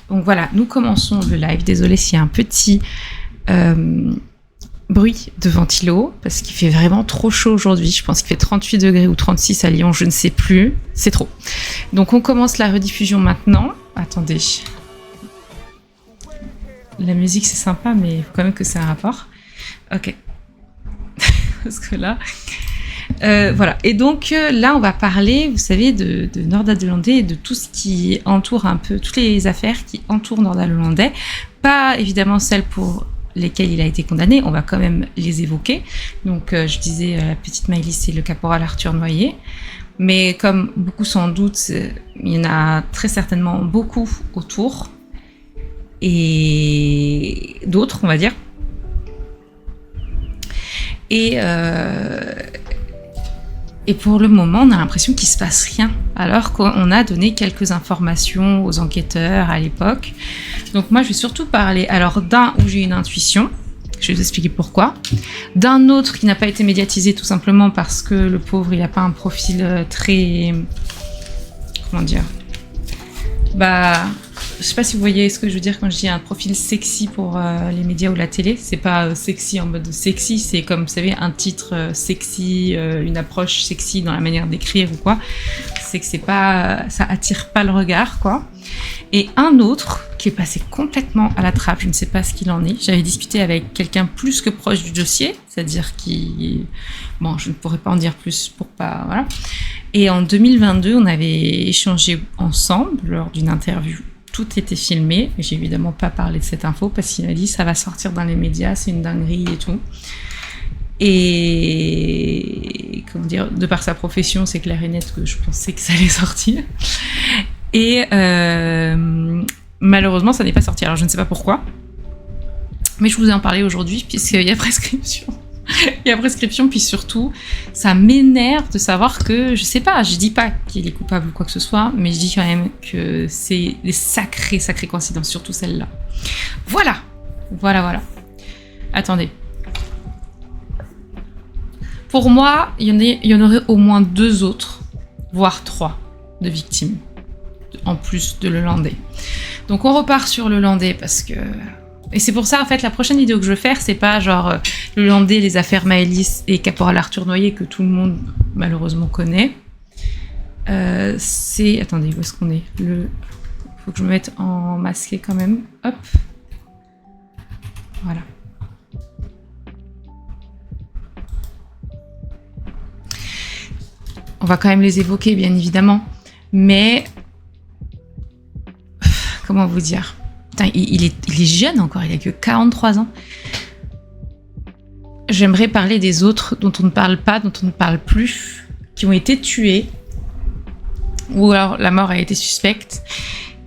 Donc voilà, nous commençons le live. Désolée s'il y a un petit bruit de ventilo, parce qu'il fait vraiment trop chaud aujourd'hui. Je pense qu'il fait 38 degrés ou 36 à Lyon, je ne sais plus. C'est trop. Donc on commence la rediffusion maintenant. Attendez. La musique c'est sympa, mais il faut quand même que ça ait un rapport. Ok. Parce que là... voilà. Et donc là, on va parler, vous savez, de Nordahl de Landais et de tout ce qui entoure un peu, toutes les affaires qui entourent Nordahl de Landais. Pas évidemment celles pour lesquelles il a été condamné, on va quand même les évoquer. Donc je disais, la petite Maëlys, c'est le caporal Arthur Noyer. Mais comme beaucoup sans doute, il y en a très certainement beaucoup autour. Et d'autres, on va dire. Et pour le moment, on a l'impression qu'il ne se passe rien, alors qu'on a donné quelques informations aux enquêteurs à l'époque. Donc moi, je vais surtout parler d'un où j'ai une intuition, je vais vous expliquer pourquoi, d'un autre qui n'a pas été médiatisé tout simplement parce que le pauvre, il n'a pas un profil très... Comment dire ? Je sais pas si vous voyez ce que je veux dire quand je dis un profil sexy pour les médias ou la télé. C'est pas sexy en mode sexy, c'est comme vous savez un titre sexy, une approche sexy dans la manière d'écrire ou quoi. C'est que c'est pas, ça attire pas le regard quoi. Et un autre qui est passé complètement à la trappe, je ne sais pas ce qu'il en est. J'avais discuté avec quelqu'un plus que proche du dossier, c'est-à-dire qui, bon, je ne pourrais pas en dire plus pour pas, voilà. Et en 2022, on avait échangé ensemble lors d'une interview. Tout était filmé, mais j'ai évidemment pas parlé de cette info parce qu'il m'a dit ça va sortir dans les médias, c'est une dinguerie et tout. Et comment dire, de par sa profession, c'est clair et net que je pensais que ça allait sortir. Et malheureusement, ça n'est pas sorti. Alors je ne sais pas pourquoi, mais je vous en parlais aujourd'hui puisqu'il y a prescription. Il y a prescription, puis surtout, ça m'énerve de savoir que, je sais pas, je dis pas qu'il est coupable ou quoi que ce soit, mais je dis quand même que c'est des sacrées coïncidences, surtout celle-là. Voilà. Attendez. Pour moi, il y en aurait au moins 2 autres, voire 3 de victimes, en plus de Le Landais. Donc on repart sur Le Landais parce que... Et c'est pour ça, en fait, la prochaine vidéo que je veux faire, c'est pas genre Le Landais, les affaires Maëlys et caporal Arthur Noyer que tout le monde, malheureusement, connaît. C'est... Attendez, où est-ce qu'on est ? Faut que je me mette en masqué quand même. Hop. Voilà. On va quand même les évoquer, bien évidemment. Mais... Comment vous dire ? Putain, il est jeune encore, il a que 43 ans. J'aimerais parler des autres dont on ne parle pas, dont on ne parle plus, qui ont été tués, ou alors la mort a été suspecte,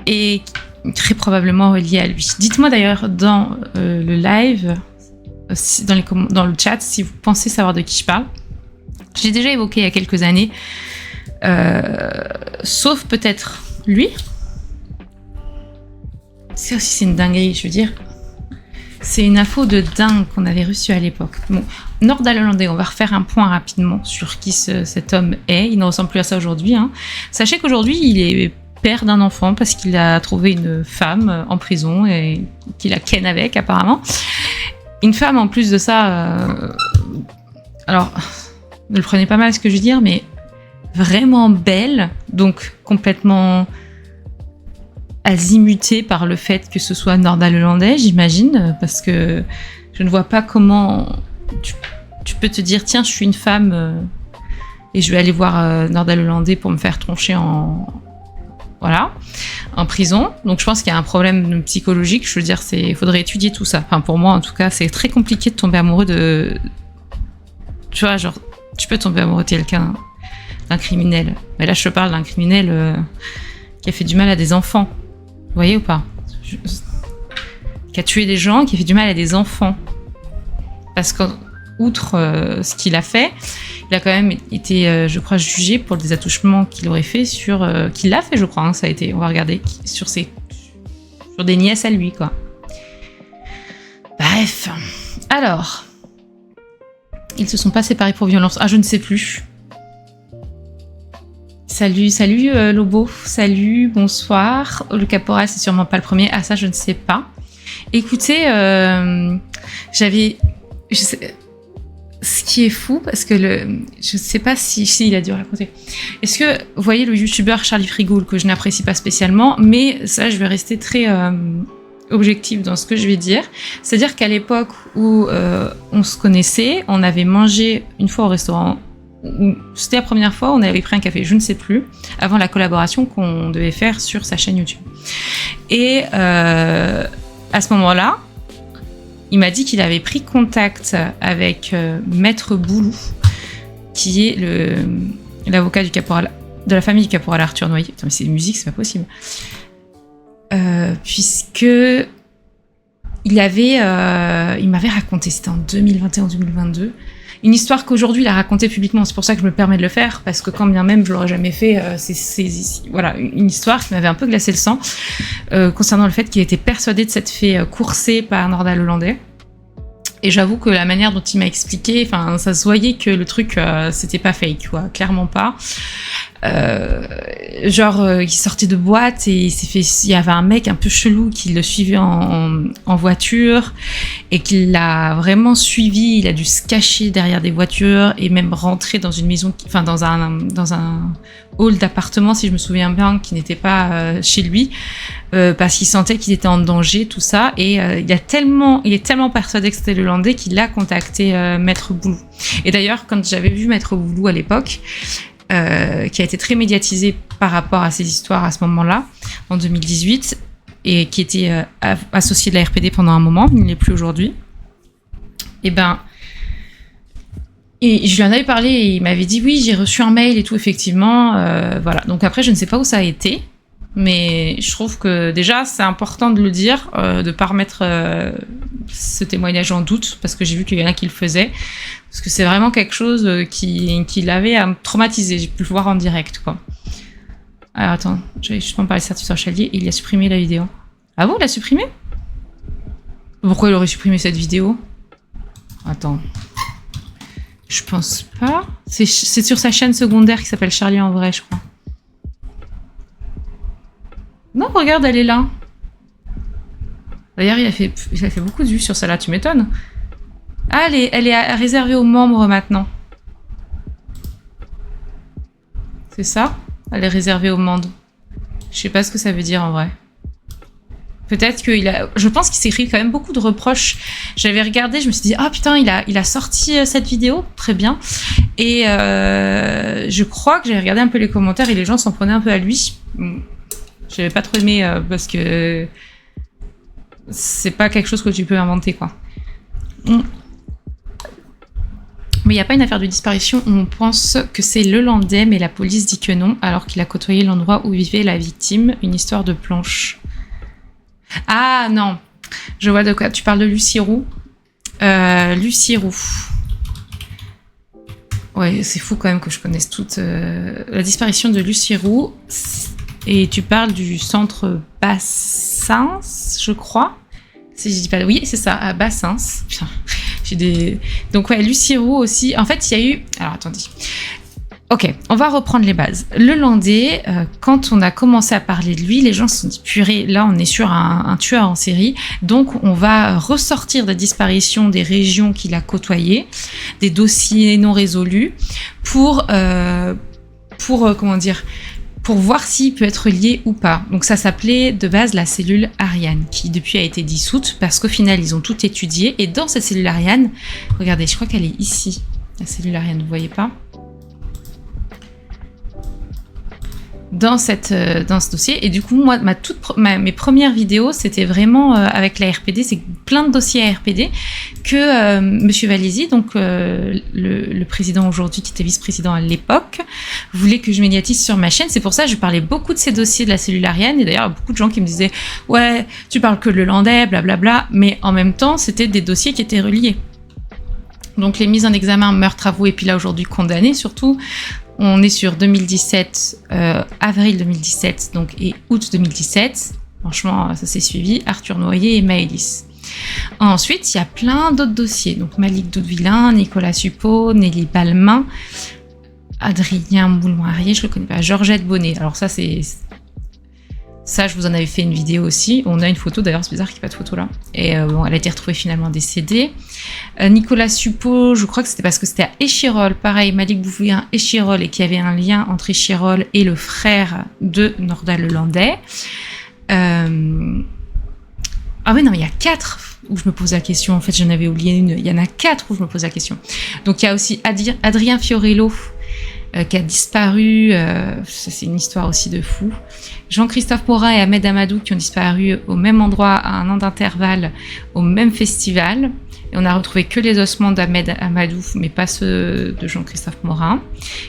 et très probablement reliée à lui. Dites-moi d'ailleurs dans le live, dans le chat, si vous pensez savoir de qui je parle. Je l'ai déjà évoqué il y a quelques années, sauf peut-être lui. C'est une dinguerie, je veux dire. C'est une info de dingue qu'on avait reçue à l'époque. Bon, Nordahl de Landais, on va refaire un point rapidement sur qui cet homme est. Il ne ressemble plus à ça aujourd'hui. Hein. Sachez qu'aujourd'hui, il est père d'un enfant parce qu'il a trouvé une femme en prison et qu'il a ken avec, apparemment. Une femme, en plus de ça... alors, ne le prenez pas mal ce que je veux dire, mais vraiment belle, donc complètement... azimutée par le fait que ce soit Nordahl de Landais, j'imagine, parce que je ne vois pas comment tu peux te dire tiens, je suis une femme et je vais aller voir Nordahl de Landais pour me faire troncher en prison. Donc je pense qu'il y a un problème psychologique. Je veux dire, il faudrait étudier tout ça. Enfin, pour moi, en tout cas, c'est très compliqué de tomber amoureux de... Tu vois, genre, tu peux tomber amoureux de quelqu'un, d'un criminel. Mais là, je te parle d'un criminel qui a fait du mal à des enfants. Vous voyez ou pas ? Qui a tué des gens, qui a fait du mal à des enfants. Parce qu'outre ce qu'il a fait, il a quand même été, je crois, jugé pour des attouchements qu'il aurait fait sur... qu'il a fait, je crois, hein, ça a été... On va regarder sur des nièces à lui, quoi. Bref. Alors... Ils se sont pas séparés pour violence. Ah, je ne sais plus. Salut Lobo, salut, bonsoir. Le caporal, c'est sûrement pas le premier. Ah, ça, je ne sais pas. Écoutez, ce qui est fou, parce que je sais pas si il a dû raconter. Est-ce que vous voyez le youtubeur Charlie Frigoul, que je n'apprécie pas spécialement, mais ça, je vais rester très objectif dans ce que je vais dire. C'est-à-dire qu'à l'époque où on se connaissait, on avait mangé une fois au restaurant. C'était la première fois, on avait pris un café, je ne sais plus, avant la collaboration qu'on devait faire sur sa chaîne YouTube. Et à ce moment-là, il m'a dit qu'il avait pris contact avec Maître Boulou, qui est l'avocat du caporal, de la famille du caporal Arthur Noyer. Putain, mais c'est une musique, c'est pas possible. Puisque il m'avait raconté, c'était en 2021-2022, une histoire qu'aujourd'hui il a racontée publiquement. C'est pour ça que je me permets de le faire, parce que quand bien même je l'aurais jamais fait, voilà, une histoire qui m'avait un peu glacé le sang, concernant le fait qu'il était persuadé de s'être fait courser par Nordal Hollandais. Et j'avoue que la manière dont il m'a expliqué, enfin, ça se voyait que le truc, c'était pas fake, quoi, clairement pas. Il sortait de boîte et il y avait un mec un peu chelou qui le suivait en voiture et qui l'a vraiment suivi. Il a dû se cacher derrière des voitures et même rentrer dans une maison, enfin dans un hall d'appartement, si je me souviens bien, qui n'était pas chez lui, parce qu'il sentait qu'il était en danger, tout ça. Et il est tellement persuadé que c'était le Hollandais qu'il a contacté Maître Boulou. Et d'ailleurs, quand j'avais vu Maître Boulou à l'époque, qui a été très médiatisé par rapport à ces histoires à ce moment-là, en 2018, et qui était associé de la RPD pendant un moment, il ne l'est plus aujourd'hui. Et je lui en avais parlé et il m'avait dit oui, j'ai reçu un mail et tout, effectivement. Voilà. Donc après, je ne sais pas où ça a été, mais je trouve que déjà, c'est important de le dire, de ne pas remettre ce témoignage en doute, parce que j'ai vu qu'il y en a qui le faisaient. Parce que c'est vraiment quelque chose qui l'avait traumatisé. J'ai pu le voir en direct, quoi. Alors attends, j'avais justement parlé de certificat Chalier et il a supprimé la vidéo. Ah bon, il l'a supprimé ? Pourquoi il aurait supprimé cette vidéo ? Attends. Je pense pas. C'est sur sa chaîne secondaire qui s'appelle Charlie en vrai, je crois. Non, regarde, elle est là. D'ailleurs, il a fait beaucoup de vues sur celle-là, tu m'étonnes. Ah, elle est réservée aux membres maintenant. C'est ça ? Elle est réservée aux membres. Je sais pas ce que ça veut dire en vrai. Peut-être je pense qu'il s'écrit quand même beaucoup de reproches. J'avais regardé, je me suis dit, ah putain, il a sorti cette vidéo, très bien. Et je crois que j'ai regardé un peu les commentaires et les gens s'en prenaient un peu à lui. J'avais pas trop aimé parce que c'est pas quelque chose que tu peux inventer, quoi. Mais il n'y a pas une affaire de disparition où on pense que c'est le Hollandais, mais la police dit que non, alors qu'il a côtoyé l'endroit où vivait la victime. Une histoire de planche. Ah non, je vois de quoi tu parles, de Lucie Roux. Lucie Roux. Ouais, c'est fou quand même que je connaisse toute la disparition de Lucie Roux. Et tu parles du centre Bassins, je crois. Si je dis pas, oui, c'est ça, à Bassins. Putain. Donc ouais, Lucie Roux aussi. En fait, il y a eu... Alors, attendez. Ok, on va reprendre les bases. Le Landais, quand on a commencé à parler de lui, les gens se sont dit, purée, là, on est sur un tueur en série. Donc, on va ressortir des disparitions des régions qu'il a côtoyées, des dossiers non résolus, pour voir s'il peut être lié ou pas. Donc ça s'appelait de base la cellule Ariane, qui depuis a été dissoute parce qu'au final ils ont tout étudié. Et dans cette cellule Ariane, regardez, je crois qu'elle est ici, la cellule Ariane, vous voyez pas ? Dans ce dossier. Et du coup, moi, mes premières vidéos, c'était vraiment avec la RPD. C'est plein de dossiers à RPD que Monsieur Valézy, donc le président aujourd'hui, qui était vice-président à l'époque, voulait que je médiatise sur ma chaîne. C'est pour ça que je parlais beaucoup de ces dossiers de la cellule Ariane. Et d'ailleurs, il y a beaucoup de gens qui me disaient « Ouais, tu parles que le Landais, blablabla. » Mais en même temps, c'était des dossiers qui étaient reliés. Donc les mises en examen, meurtre avoué, et puis là aujourd'hui condamné surtout. On est sur 2017, avril 2017 donc, et août 2017. Franchement, ça s'est suivi. Arthur Noyer et Maëlys. Ensuite, il y a plein d'autres dossiers. Donc Malik Doudvillain, Nicolas Suppot, Nelly Balmain. Adrien Moulin-Arié, je le connais pas. Georgette Bonnet. Alors ça, je vous en avais fait une vidéo aussi. On a une photo, d'ailleurs, c'est bizarre qu'il n'y ait pas de photo là. Et bon, elle a été retrouvée finalement décédée. Nicolas Suppot, je crois que c'était parce que c'était à Échirolles. Pareil, Malik Boufouin, Échirolles, et qu'il y avait un lien entre Échirolles et le frère de Nordal Lelandais. Ah oui, non, mais il y a 4 où je me pose la question. En fait, j'en avais oublié une. Il y en a 4 où je me pose la question. Donc, il y a aussi Adrien Fiorello, qui a disparu, ça c'est une histoire aussi de fou. Jean-Christophe Morin et Ahmed Amadou qui ont disparu au même endroit à un an d'intervalle au même festival. Et on a retrouvé que les ossements d'Ahmed Amadou, mais pas ceux de Jean-Christophe Morin.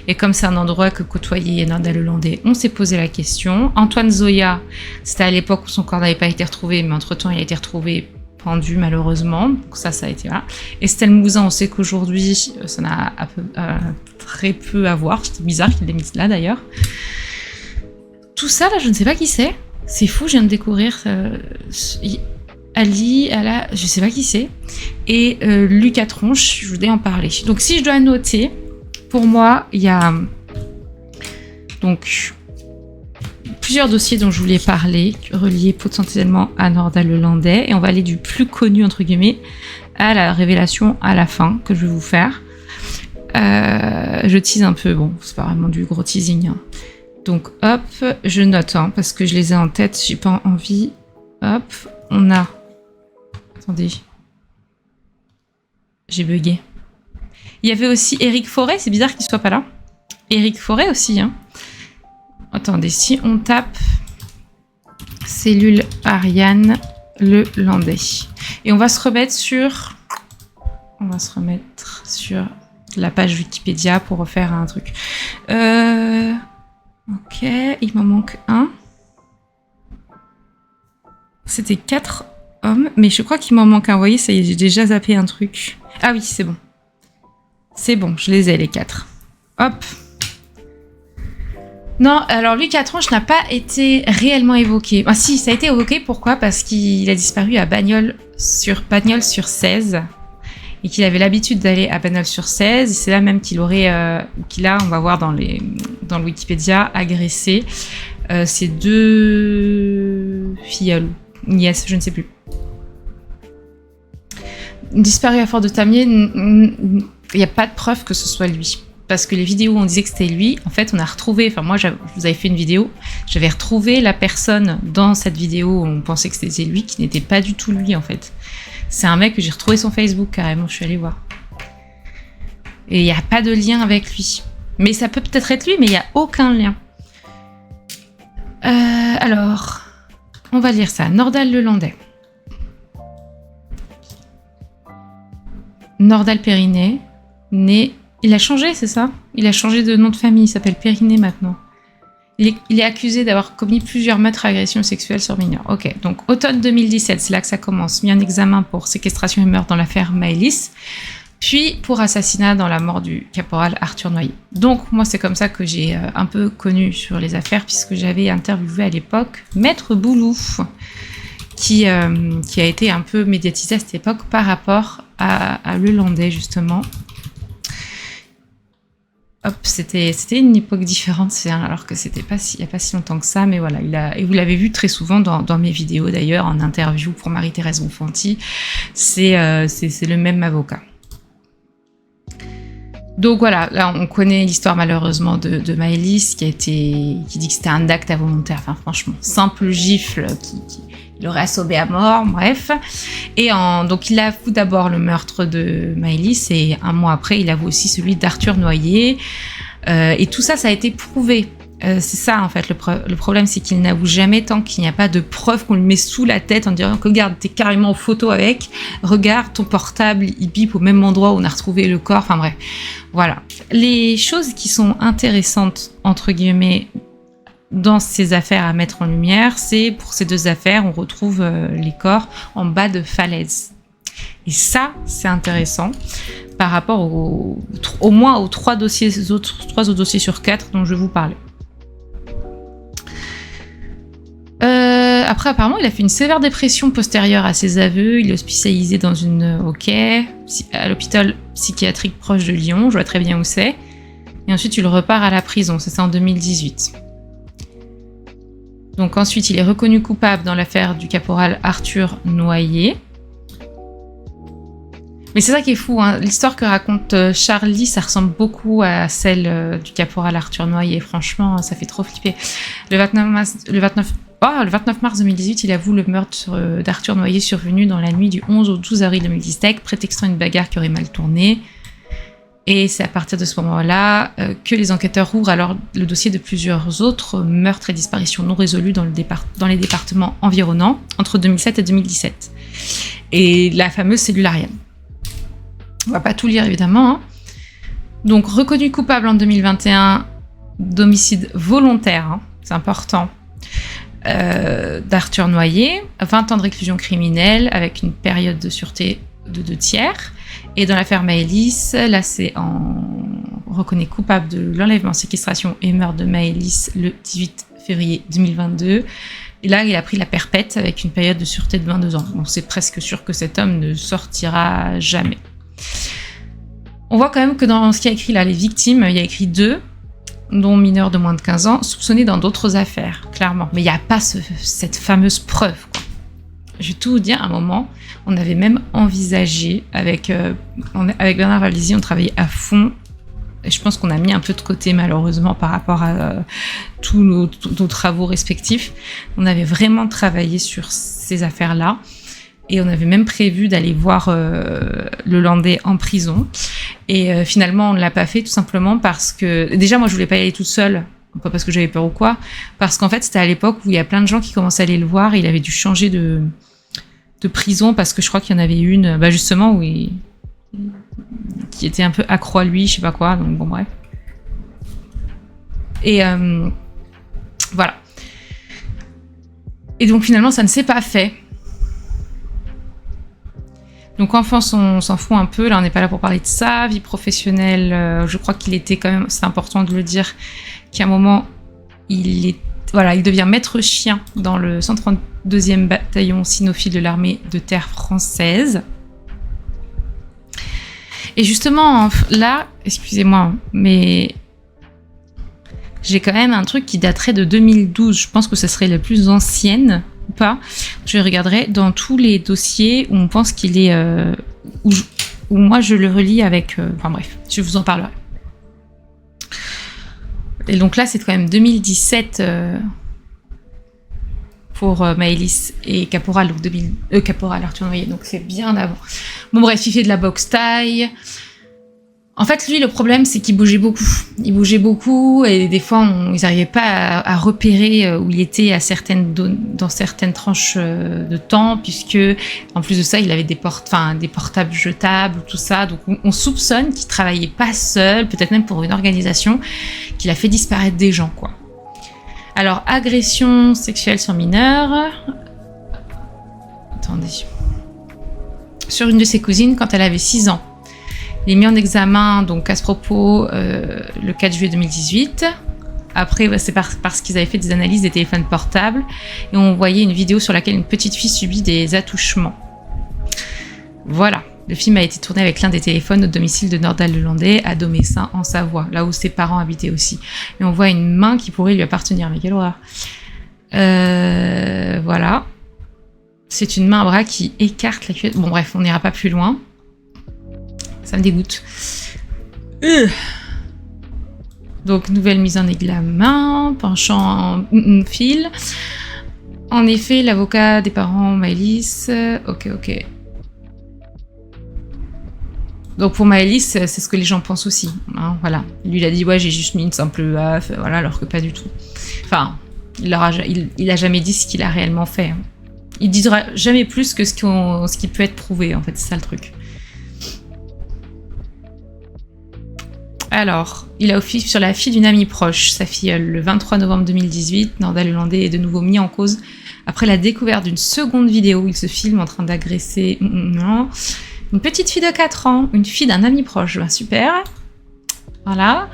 Et comme c'est un endroit que côtoyait Nordal Lelandais, on s'est posé la question. Antoine Zoya, c'était à l'époque où son corps n'avait pas été retrouvé, mais entre-temps il a été retrouvé pendu malheureusement, donc ça a été voilà. Estelle Mouzin, on sait qu'aujourd'hui ça n'a très peu à voir, c'était bizarre qu'il l'ait mis là d'ailleurs. Tout ça là, je ne sais pas qui c'est fou, je viens de découvrir Ali, je sais pas qui c'est, et Lucas Tronche, je voulais en parler. Donc si je dois noter, pour moi il y a donc plusieurs dossiers dont je voulais parler, reliés potentiellement à Nordal Lelandais, et on va aller du plus connu entre guillemets à la révélation à la fin que je vais vous faire. Je tease un peu, bon, c'est pas vraiment du gros teasing. Hein. Donc hop, je note parce que je les ai en tête, j'ai pas envie. Hop, on a. Attendez, j'ai bugué. Il y avait aussi Éric Forêt, c'est bizarre qu'il soit pas là. Éric Forêt aussi, hein. Attendez, si on tape cellule Ariane Lelandais. Et on va se remettre sur la page Wikipédia pour refaire un truc. Ok, il m'en manque un. C'était 4 hommes, mais je crois qu'il m'en manque un. Vous voyez, ça y est, j'ai déjà zappé un truc. Ah oui, c'est bon. C'est bon, je les ai les 4. Hop. Non, alors Lucas Tronche n'a pas été réellement évoqué. Ah si, ça a été évoqué, pourquoi ? Parce qu'il a disparu à Bagnols-sur-Cèze et qu'il avait l'habitude d'aller à Bagnols-sur-Cèze. Et c'est là même qu'il a, on va voir dans le Wikipédia, agressé ses 2 filleuls, nièces, je ne sais plus. Disparu à Fort-de-Tamier, il n'y a pas de preuve que ce soit lui. Parce que les vidéos où on disait que c'était lui, en fait, on a retrouvé, enfin moi, je vous avais fait une vidéo, j'avais retrouvé la personne dans cette vidéo où on pensait que c'était lui, qui n'était pas du tout lui, en fait. C'est un mec que j'ai retrouvé son Facebook, carrément, je suis allée voir. Et il n'y a pas de lien avec lui. Mais ça peut peut-être être lui, mais il n'y a aucun lien. Alors, on va lire ça. Nordal Lelandais. Nordal Périnée, né... Il a changé, c'est ça ? Il a changé de nom de famille, il s'appelle Périnée maintenant. Il est accusé d'avoir commis plusieurs meurtres et agressions sexuelles sur mineurs. Ok, donc automne 2017, c'est là que ça commence. Mis en examen pour séquestration et meurtre dans l'affaire Maëlys, puis pour assassinat dans la mort du caporal Arthur Noyer. Donc moi, c'est comme ça que j'ai un peu connu sur les affaires, puisque j'avais interviewé à l'époque Maître Boulou, qui a été un peu médiatisé à cette époque par rapport à Lelandais, justement. Hop, c'était une époque différente, alors que il n'y a pas si longtemps que ça, mais voilà, et vous l'avez vu très souvent dans mes vidéos d'ailleurs, en interview pour Marie-Thérèse Bonfanti, c'est le même avocat. Donc voilà, là on connaît l'histoire malheureusement de Maëlys qui dit que c'était un acte involontaire, enfin franchement, simple gifle qui l'aurait assommé à mort, bref. Et donc il avoue d'abord le meurtre de Maëlys et un mois après il avoue aussi celui d'Arthur Noyer. Et tout ça, ça a été prouvé. C'est ça en fait le problème, c'est qu'il n'avoue jamais tant qu'il n'y a pas de preuve qu'on lui met sous la tête en disant que regarde, t'es carrément en photo avec, regarde ton portable, il bip au même endroit où on a retrouvé le corps, enfin bref. Voilà. Les choses qui sont intéressantes, entre guillemets, dans ces affaires à mettre en lumière, c'est pour ces 2 affaires, on retrouve les corps en bas de falaises. Et ça, c'est intéressant par rapport au moins aux 3 autres dossiers sur 4 dont je vais vous parler. Après, apparemment, il a fait une sévère dépression postérieure à ses aveux. Il est hospitalisé dans à l'hôpital psychiatrique proche de Lyon. Je vois très bien où c'est. Et ensuite, il repart à la prison. Ça, c'est en 2018. Donc ensuite, il est reconnu coupable dans l'affaire du caporal Arthur Noyer. Mais c'est ça qui est fou, hein. L'histoire que raconte Charlie, ça ressemble beaucoup à celle du caporal Arthur Noyer. Franchement, ça fait trop flipper. Le 29 mars 2018, il avoue le meurtre d'Arthur Noyer survenu dans la nuit du 11 au 12 avril 2017, prétextant une bagarre qui aurait mal tourné. Et c'est à partir de ce moment-là que les enquêteurs ouvrent alors le dossier de plusieurs autres meurtres et disparitions non résolus dans les départements environnants entre 2007 et 2017. Et la fameuse cellule Ariane. On va pas tout lire évidemment. Hein. Donc reconnu coupable en 2021 d'homicide volontaire, hein, c'est important, d'Arthur Noyer, 20 ans de réclusion criminelle avec une période de sûreté de 2 tiers. Et dans l'affaire Maëlys, là c'est reconnu coupable de l'enlèvement, séquestration et meurtre de Maëlys le 18 février 2022. Et là, il a pris la perpète avec une période de sûreté de 22 ans. Donc c'est presque sûr que cet homme ne sortira jamais. On voit quand même que dans ce qu'il y a écrit là, les victimes, il y a écrit 2, dont mineurs de moins de 15 ans, soupçonnés dans d'autres affaires, clairement. Mais il n'y a pas cette fameuse preuve, quoi. Je vais tout vous dire, à un moment, on avait même envisagé, avec Bernard Valdizy, on travaillait à fond, et je pense qu'on a mis un peu de côté, malheureusement, par rapport à tous nos travaux respectifs. On avait vraiment travaillé sur ces affaires-là. Et on avait même prévu d'aller voir le Landais en prison. Et finalement, on ne l'a pas fait tout simplement parce que... Déjà, moi, je voulais pas y aller toute seule. Pas parce que j'avais peur ou quoi. Parce qu'en fait, c'était à l'époque où il y a plein de gens qui commençaient à aller le voir. Et il avait dû changer de prison parce que je crois qu'il y en avait une, justement, qui était un peu accro à lui, je sais pas quoi. Donc bon, bref. Et voilà. Et donc finalement, ça ne s'est pas fait. Donc enfance, on s'en fout un peu, là on n'est pas là pour parler de ça. Vie professionnelle, je crois qu'il était quand même, c'est important de le dire, qu'à un moment, il devient maître chien dans le 132e bataillon cynophile de l'armée de terre française. Et justement, là, excusez-moi, mais j'ai quand même un truc qui daterait de 2012, je pense que ce serait la plus ancienne, ou pas, je regarderai dans tous les dossiers où on pense qu'il est... où moi je le relis avec... enfin bref, je vous en parlerai. Et donc là, c'est quand même 2017 pour Maëlys et Caporal, donc Caporal Arthur Noyer, donc c'est bien avant. Bon bref, il fait de la boxe thaï. En fait, lui, le problème, c'est qu'il bougeait beaucoup. Il bougeait beaucoup et des fois, ils n'arrivaient pas à repérer où il était dans certaines tranches de temps, puisque, en plus de ça, il avait des portables jetables, tout ça. Donc, on soupçonne qu'il travaillait pas seul, peut-être même pour une organisation, qu'il a fait disparaître des gens, quoi. Alors, agression sexuelle sur mineur. Attendez. Sur une de ses cousines quand elle avait 6 ans. Il est mis en examen donc à ce propos le 4 juillet 2018. Après, c'est parce qu'ils avaient fait des analyses des téléphones portables et on voyait une vidéo sur laquelle une petite fille subit des attouchements. Voilà. Le film a été tourné avec l'un des téléphones au domicile de Nordal-le-Landais à Domessin en Savoie, là où ses parents habitaient aussi. Et on voit une main qui pourrait lui appartenir. Mais quelle horreur. Voilà. C'est une main à bras qui écarte la culotte. Bon bref, on n'ira pas plus loin. Ça me dégoûte. Donc, nouvelle mise en examen, penchant fil. En effet, l'avocat des parents Maëlys... Ok. Donc, pour Maëlys, c'est ce que les gens pensent aussi. Hein, voilà. Lui, il a dit, ouais, j'ai juste mis une simple AF, voilà, alors que pas du tout. Enfin, il a jamais dit ce qu'il a réellement fait. Hein. Il dira jamais plus que ce qui peut être prouvé, en fait, c'est ça le truc. Alors, il a officié sur la fille d'une amie proche, sa filleule. Le 23 novembre 2018, Nordal-le-Landais est de nouveau mis en cause après la découverte d'une seconde vidéo où il se filme en train d'agresser une petite fille de 4 ans, une fille d'un ami proche. Ben, super. Voilà.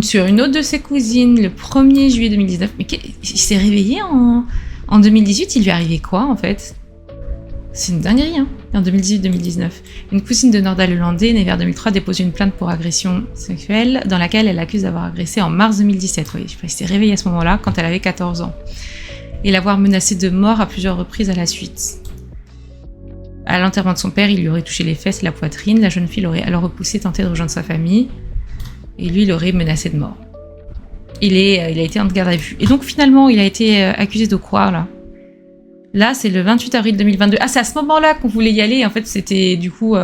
Sur une autre de ses cousines, le 1er juillet 2019. Mais il s'est réveillé en 2018, il lui est arrivé quoi, en fait? C'est une dinguerie, hein. En 2018-2019. Une cousine de Nordal Lelandais, née vers 2003, dépose une plainte pour agression sexuelle, dans laquelle elle l'accuse d'avoir agressé en mars 2017. Oui, elle s'est réveillée à ce moment-là, quand elle avait 14 ans. Et l'avoir menacée de mort à plusieurs reprises à la suite. À l'enterrement de son père, il lui aurait touché les fesses et la poitrine. La jeune fille l'aurait alors repoussé, tenté de rejoindre sa famille. Et lui, il l'aurait menacé de mort. Il a été en garde à vue. Et donc, finalement, il a été accusé de quoi, là ? Là, c'est le 28 avril 2022. Ah, c'est à ce moment-là qu'on voulait y aller. En fait, c'était du coup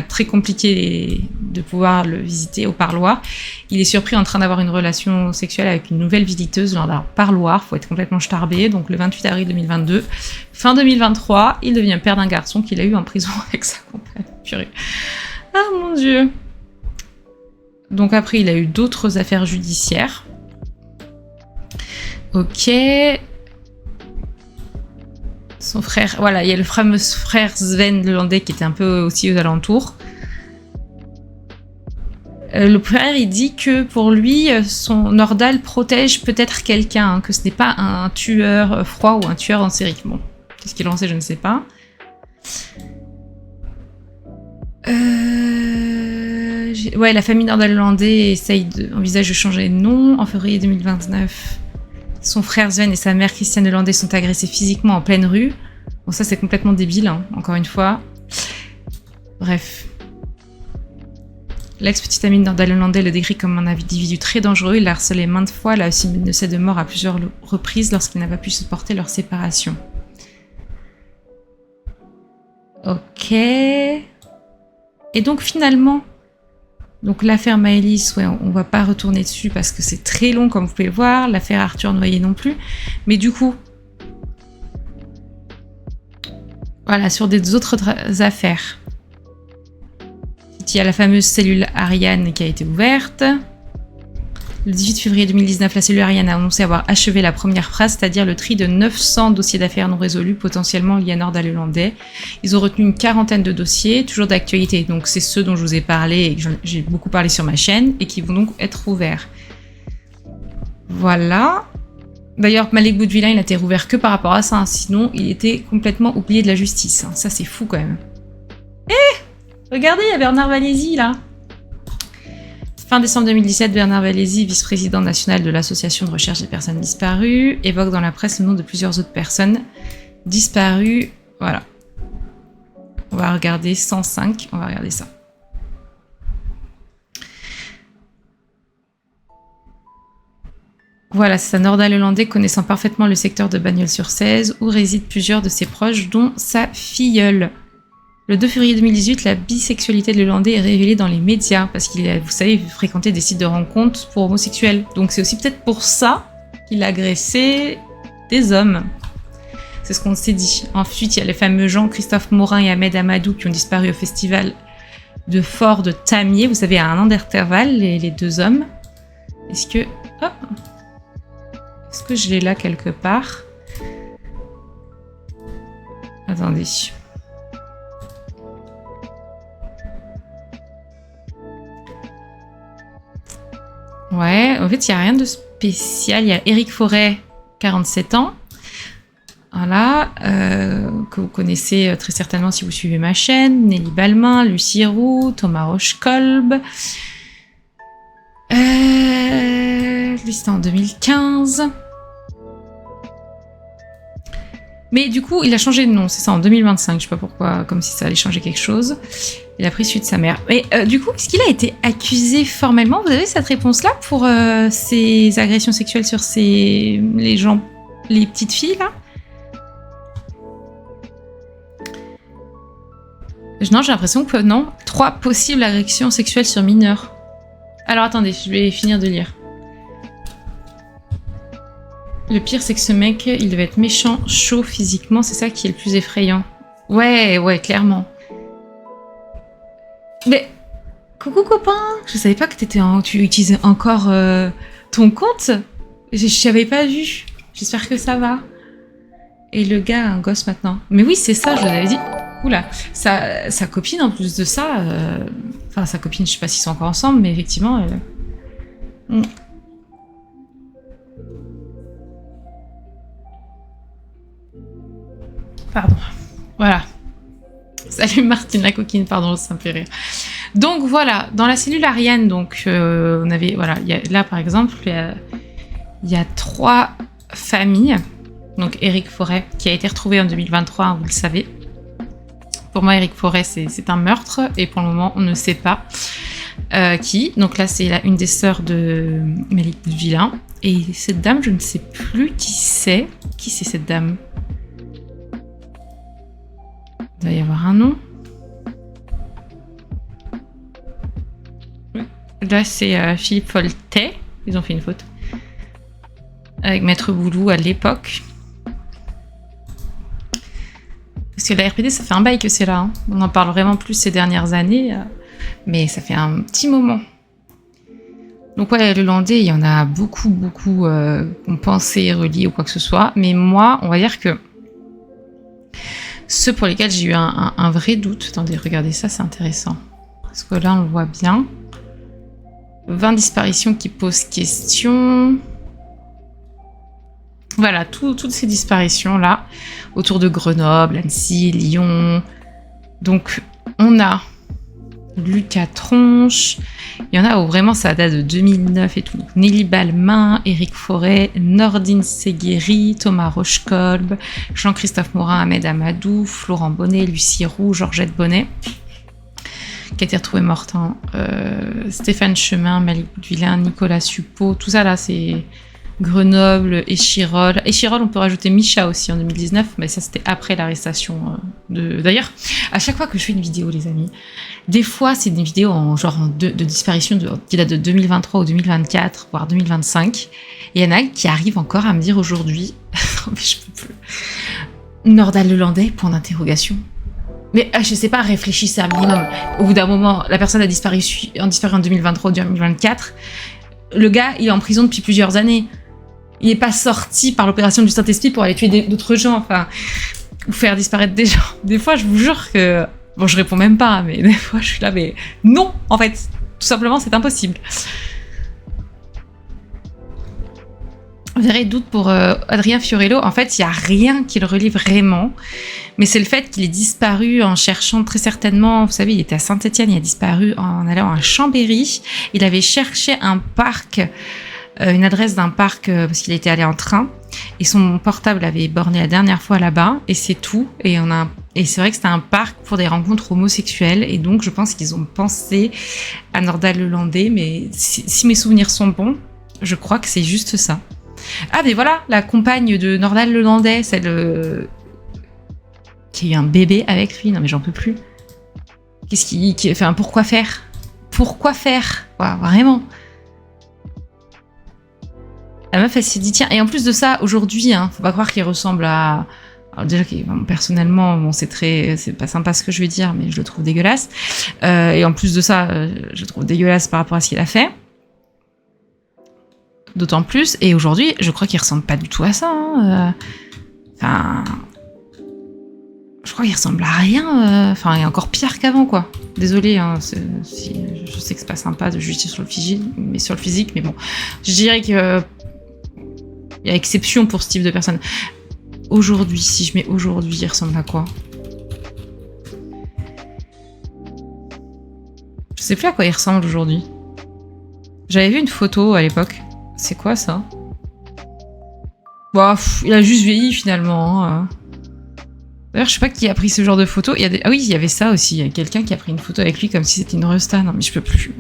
très compliqué de pouvoir le visiter au parloir. Il est surpris en train d'avoir une relation sexuelle avec une nouvelle visiteuse lors d'un parloir. Faut être complètement starbé. Donc, le 28 avril 2022. Fin 2023, il devient père d'un garçon qu'il a eu en prison avec sa compagne. Purée. Ah, mon Dieu. Donc, après, il a eu d'autres affaires judiciaires. Ok. Son frère, voilà, il y a le fameux frère Sven Lelandais qui était un peu aussi aux alentours. Le frère, il dit que pour lui, son Nordal protège peut-être quelqu'un, hein, que ce n'est pas un tueur froid ou un tueur en série. Bon, qu'est-ce qu'il en sait, je ne sais pas. Ouais, la famille Nordal Lelandais envisage de changer de nom en février 2029. Son frère Sven et sa mère Christiane Lelandais sont agressés physiquement en pleine rue. Bon, ça c'est complètement débile, hein, encore une fois. Bref. L'ex-petite amie de Nordal Lelandais le décrit comme un individu très dangereux. Il l'a harcelé maintes fois, l'a aussi menacé de mort à plusieurs reprises lorsqu'il n'a pas pu supporter leur séparation. Ok. Et donc finalement... Donc l'affaire Maëlys, ouais, on va pas retourner dessus parce que c'est très long comme vous pouvez le voir. L'affaire Arthur Noyer non plus. Mais du coup, voilà, sur des autres affaires. Il y a la fameuse cellule Ariane qui a été ouverte. Le 18 février 2019, la cellule Ariane a annoncé avoir achevé la première phase, c'est-à-dire le tri de 900 dossiers d'affaires non résolus, potentiellement liés à Nordal Lelandais. Ils ont retenu une quarantaine de dossiers, toujours d'actualité. Donc c'est ceux dont je vous ai parlé et que j'ai beaucoup parlé sur ma chaîne et qui vont donc être ouverts. Voilà. D'ailleurs, Malek Boudvillain, il a été rouvert que par rapport à ça. Hein. Sinon, il était complètement oublié de la justice. Hein. Ça, c'est fou quand même. Regardez, il y a Bernard Valézy là. Fin décembre 2017, Bernard Valézy, vice-président national de l'Association de recherche des personnes disparues, évoque dans la presse le nom de plusieurs autres personnes disparues. Voilà. On va regarder 105, on va regarder ça. Voilà, c'est ça, Nordal Lelandais connaissant parfaitement le secteur de Bagnols-sur-Cèze, où résident plusieurs de ses proches, dont sa filleule. Le 2 février 2018, la bisexualité de Lelandais est révélée dans les médias, parce qu'il a, vous savez, fréquenté des sites de rencontres pour homosexuels. Donc c'est aussi peut-être pour ça qu'il a agressé des hommes. C'est ce qu'on s'est dit. Ensuite, il y a les fameux Jean-Christophe Morin et Ahmed Amadou qui ont disparu au festival de Fort de Tamier. Vous savez, à un an d'intervalle, les deux hommes. Est-ce que... Oh, est-ce que je l'ai là quelque part? Attendez. Ouais, en fait, il n'y a rien de spécial. Il y a Éric Forêt, 47 ans. Voilà, que vous connaissez très certainement si vous suivez ma chaîne. Nelly Balmain, Lucie Roux, Thomas Rochekolb. Lui, c'était en 2015. Mais du coup, il a changé de nom, c'est ça, en 2025. Je sais pas pourquoi, comme si ça allait changer quelque chose. Il a pris celui de sa mère. Mais du coup, est-ce qu'il a été accusé formellement? Vous avez cette réponse-là pour ces agressions sexuelles sur les petites filles, là? Non, j'ai l'impression que non. 3 possibles agressions sexuelles sur mineurs. Alors attendez, je vais finir de lire. Le pire, c'est que ce mec, il devait être méchant, chaud physiquement, c'est ça qui est le plus effrayant. Ouais, clairement. Mais, coucou copain, je savais pas que tu utilisais encore ton compte. Je t'avais pas vu. J'espère que ça va. Et le gars a un gosse maintenant. Mais oui, c'est ça, je vous avais dit. Oula, sa copine en plus de ça, enfin sa copine, je sais pas s'ils sont encore ensemble, mais effectivement... Pardon. Voilà. Salut Martine la coquine, pardon, ça me fait rire. Donc voilà, dans la cellule Ariane, donc on avait, voilà, là par exemple, il y a 3 familles. Donc Éric Forêt, qui a été retrouvé en 2023, hein, vous le savez. Pour moi, Éric Forêt, c'est un meurtre, et pour le moment, on ne sait pas qui. Donc là, c'est une des sœurs de Malik Villain. Et cette dame, je ne sais plus qui c'est. Qui c'est cette dame? Il doit y avoir un nom. Là, c'est Philippe Foltet. Ils ont fait une photo. Avec Maître Boulou à l'époque. Parce que la RPD, ça fait un bail que c'est là. Hein. On en parle vraiment plus ces dernières années. Mais ça fait un petit moment. Donc ouais, le Landais, il y en a beaucoup qu'on pensait reliés ou quoi que ce soit. Mais moi, on va dire que ceux pour lesquels j'ai eu un vrai doute... Attendez, regardez ça, c'est intéressant. Parce que là, on le voit bien. 20 disparitions qui posent question... Voilà, toutes ces disparitions-là, autour de Grenoble, Annecy, Lyon. Donc, on a Lucas Tronche. Il y en a où vraiment ça date de 2009 et tout. Donc, Nelly Balmain, Éric Forêt, Nordine Segueri, Thomas Rochekolb, Jean-Christophe Morin, Ahmed Amadou, Florent Bonnet, Lucie Roux, Georgette Bonnet, qui a été retrouvée morte. Hein. Stéphane Chemin, Malik Villain, Nicolas Suppot. Tout ça, là, c'est... Grenoble, Échirol. Échirol, on peut rajouter Micha aussi en 2019, mais ça c'était après l'arrestation de... D'ailleurs, à chaque fois que je fais une vidéo, les amis, des fois c'est une vidéo de disparition qui date de 2023 ou 2024, voire 2025. Et il y en a qui arrivent encore à me dire aujourd'hui, mais je peux plus, Nordal-Lelandais, point d'interrogation. Mais je sais pas, réfléchissez un minimum. Au bout d'un moment, la personne a disparu en 2023 ou 2024. Le gars, il est en prison depuis plusieurs années. Il n'est pas sorti par l'opération du Saint-Esprit pour aller tuer d'autres gens, enfin, ou faire disparaître des gens. Des fois, je vous jure que... Bon, je réponds même pas, mais des fois, je suis là, mais non, en fait. Tout simplement, c'est impossible. Vous avez doute pour Adrien Fiorello. En fait, il n'y a rien qui le relie vraiment. Mais c'est le fait qu'il ait disparu en cherchant très certainement... Vous savez, il était à Saint-Étienne, il a disparu en allant à Chambéry. Il avait cherché un parc... une adresse d'un parc parce qu'il était allé en train et son portable avait borné la dernière fois là-bas et c'est tout et c'est vrai que c'était un parc pour des rencontres homosexuelles et donc je pense qu'ils ont pensé à Nordal-Lelandais mais si mes souvenirs sont bons je crois que c'est juste ça. Ah mais voilà la compagne de Nordal-Lelandais, celle qui a eu un bébé avec lui. Non mais j'en peux plus. Enfin pourquoi faire ouais, vraiment. La meuf, elle s'est dit, tiens, et en plus de ça, aujourd'hui, hein, faut pas croire qu'il ressemble à... Alors déjà, personnellement, bon, c'est pas sympa ce que je vais dire, mais je le trouve dégueulasse. Et en plus de ça, je le trouve dégueulasse par rapport à ce qu'il a fait. D'autant plus. Et aujourd'hui, je crois qu'il ressemble pas du tout à ça. Hein. Enfin... Je crois qu'il ressemble à rien. Enfin, il est encore pire qu'avant, quoi. Désolée, hein, je sais que c'est pas sympa de juger sur le physique, mais bon. Je dirais que... Il y a exception pour ce type de personne. Aujourd'hui, si je mets aujourd'hui, il ressemble à quoi? Je sais plus à quoi il ressemble aujourd'hui. J'avais vu une photo à l'époque. C'est quoi ça? Bah, il a juste vieilli finalement. Hein. D'ailleurs, je sais pas qui a pris ce genre de photo. Ah oui, il y avait ça aussi. Il y a quelqu'un qui a pris une photo avec lui comme si c'était une resta. Non, mais je peux plus.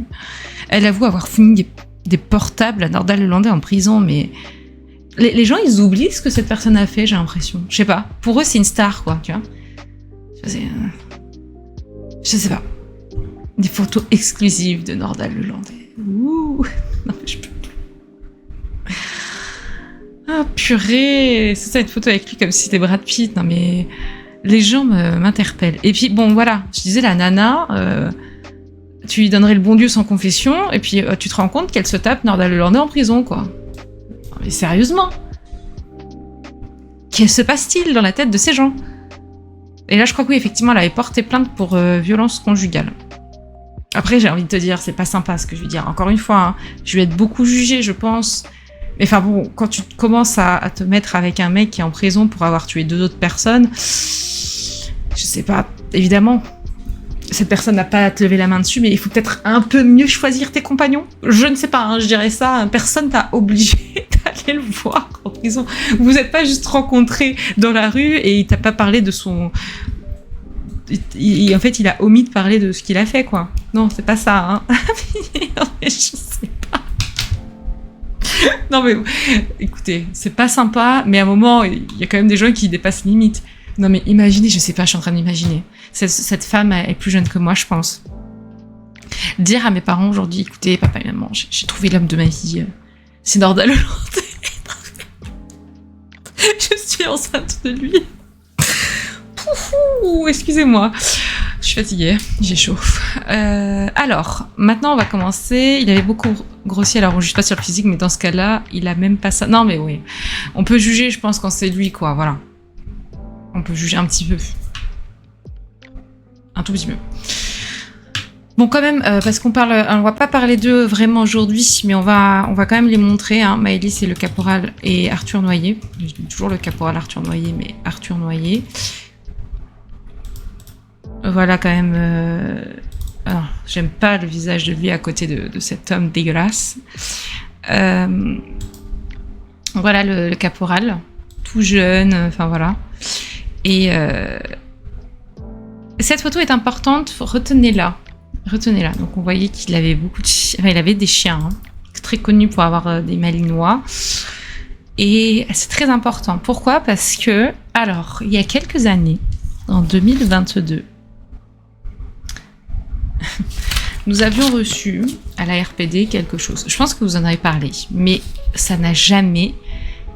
Elle avoue avoir fini des portables à Nordal-Lelandais en prison, mais... Les gens, ils oublient ce que cette personne a fait, j'ai l'impression. Je sais pas. Pour eux, c'est une star, quoi, tu vois. Je sais pas. Des photos exclusives de Nordal-Lelandais. Ouh. Non, mais je peux plus. Ah, purée. C'est ça, une photo avec lui comme si c'était Brad Pitt. Non, mais... Les gens m'interpellent. Et puis, bon, voilà. Je disais, la nana... tu lui donnerais le bon Dieu sans confession, et puis tu te rends compte qu'elle se tape Nordal-Lelandais en prison, quoi. Mais sérieusement, que se passe-t-il dans la tête de ces gens? Et là, je crois que oui, effectivement, elle avait porté plainte pour violence conjugale. Après, j'ai envie de te dire, c'est pas sympa ce que je veux dire. Encore une fois, hein, je vais être beaucoup jugée, je pense. Mais enfin bon, quand tu commences à te mettre avec un mec qui est en prison pour avoir tué 2 autres personnes, je c'est pas... Évidemment, cette personne n'a pas à te lever la main dessus, mais il faut peut-être un peu mieux choisir tes compagnons. Je ne sais pas, hein, je dirais ça, personne t'a obligé d'aller le voir en prison. Vous n'êtes pas juste rencontrés dans la rue et il t'a pas parlé de son... En fait, il a omis de parler de ce qu'il a fait, quoi. Non, c'est pas ça, hein. Non, mais je sais pas. Non, mais écoutez, c'est pas sympa, mais à un moment, il y a quand même des gens qui dépassent limite. Non, mais imaginez, je sais pas, je suis en train d'imaginer. Cette femme est plus jeune que moi, je pense. Dire à mes parents aujourd'hui, écoutez, papa et maman, j'ai trouvé l'homme de ma vie. C'est Nordal Lelandais. Je suis enceinte de lui. Ouh, excusez-moi, je suis fatiguée, j'ai chaud. Alors, maintenant on va commencer. Il avait beaucoup grossi, alors on juge pas sur le physique, mais dans ce cas-là, il a même pas ça. Non mais oui, on peut juger, je pense, quand c'est lui, quoi, voilà. On peut juger un petit peu. Un tout petit peu. Bon, quand même, parce qu'on va pas parler d'eux vraiment aujourd'hui, mais on va quand même les montrer. Hein. Maëlys, c'est le caporal et Arthur Noyer. Je dis toujours le caporal Arthur Noyer, mais Arthur Noyer. Voilà quand même... Alors, j'aime pas le visage de lui à côté de cet homme dégueulasse. Voilà le caporal, tout jeune, enfin voilà. Et cette photo est importante, retenez-la. Retenez-la. Donc on voyait qu'il avait beaucoup de enfin, il avait des chiens, hein, très connus pour avoir des malinois. Et c'est très important. Pourquoi ? Parce que, alors, il y a quelques années, en 2022, nous avions reçu à la RPD quelque chose. Je pense que vous en avez parlé, mais ça n'a jamais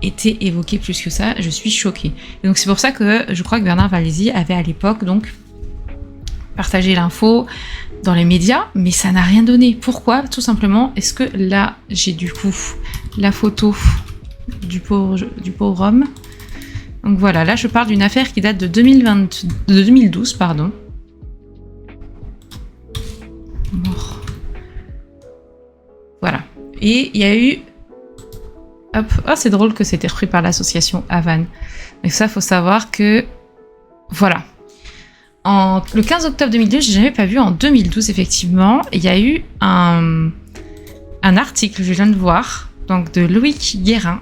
été évoqué plus que ça. Je suis choquée. Et donc c'est pour ça que je crois que Bernard Valézy avait à l'époque donc partagé l'info dans les médias, mais ça n'a rien donné. Pourquoi ? Tout simplement, est-ce que là j'ai du coup la photo du pauvre homme. Donc voilà, là je parle d'une affaire qui date de 2012, pardon. Mort. Voilà. Et il y a eu... Hop. Oh, c'est drôle que c'était repris par l'association Havane. Mais ça, faut savoir que... Voilà. Le 15 octobre 2002, j'ai jamais pas vu, en 2012, effectivement, il y a eu un article, je viens de voir, donc de Loïc Guérin,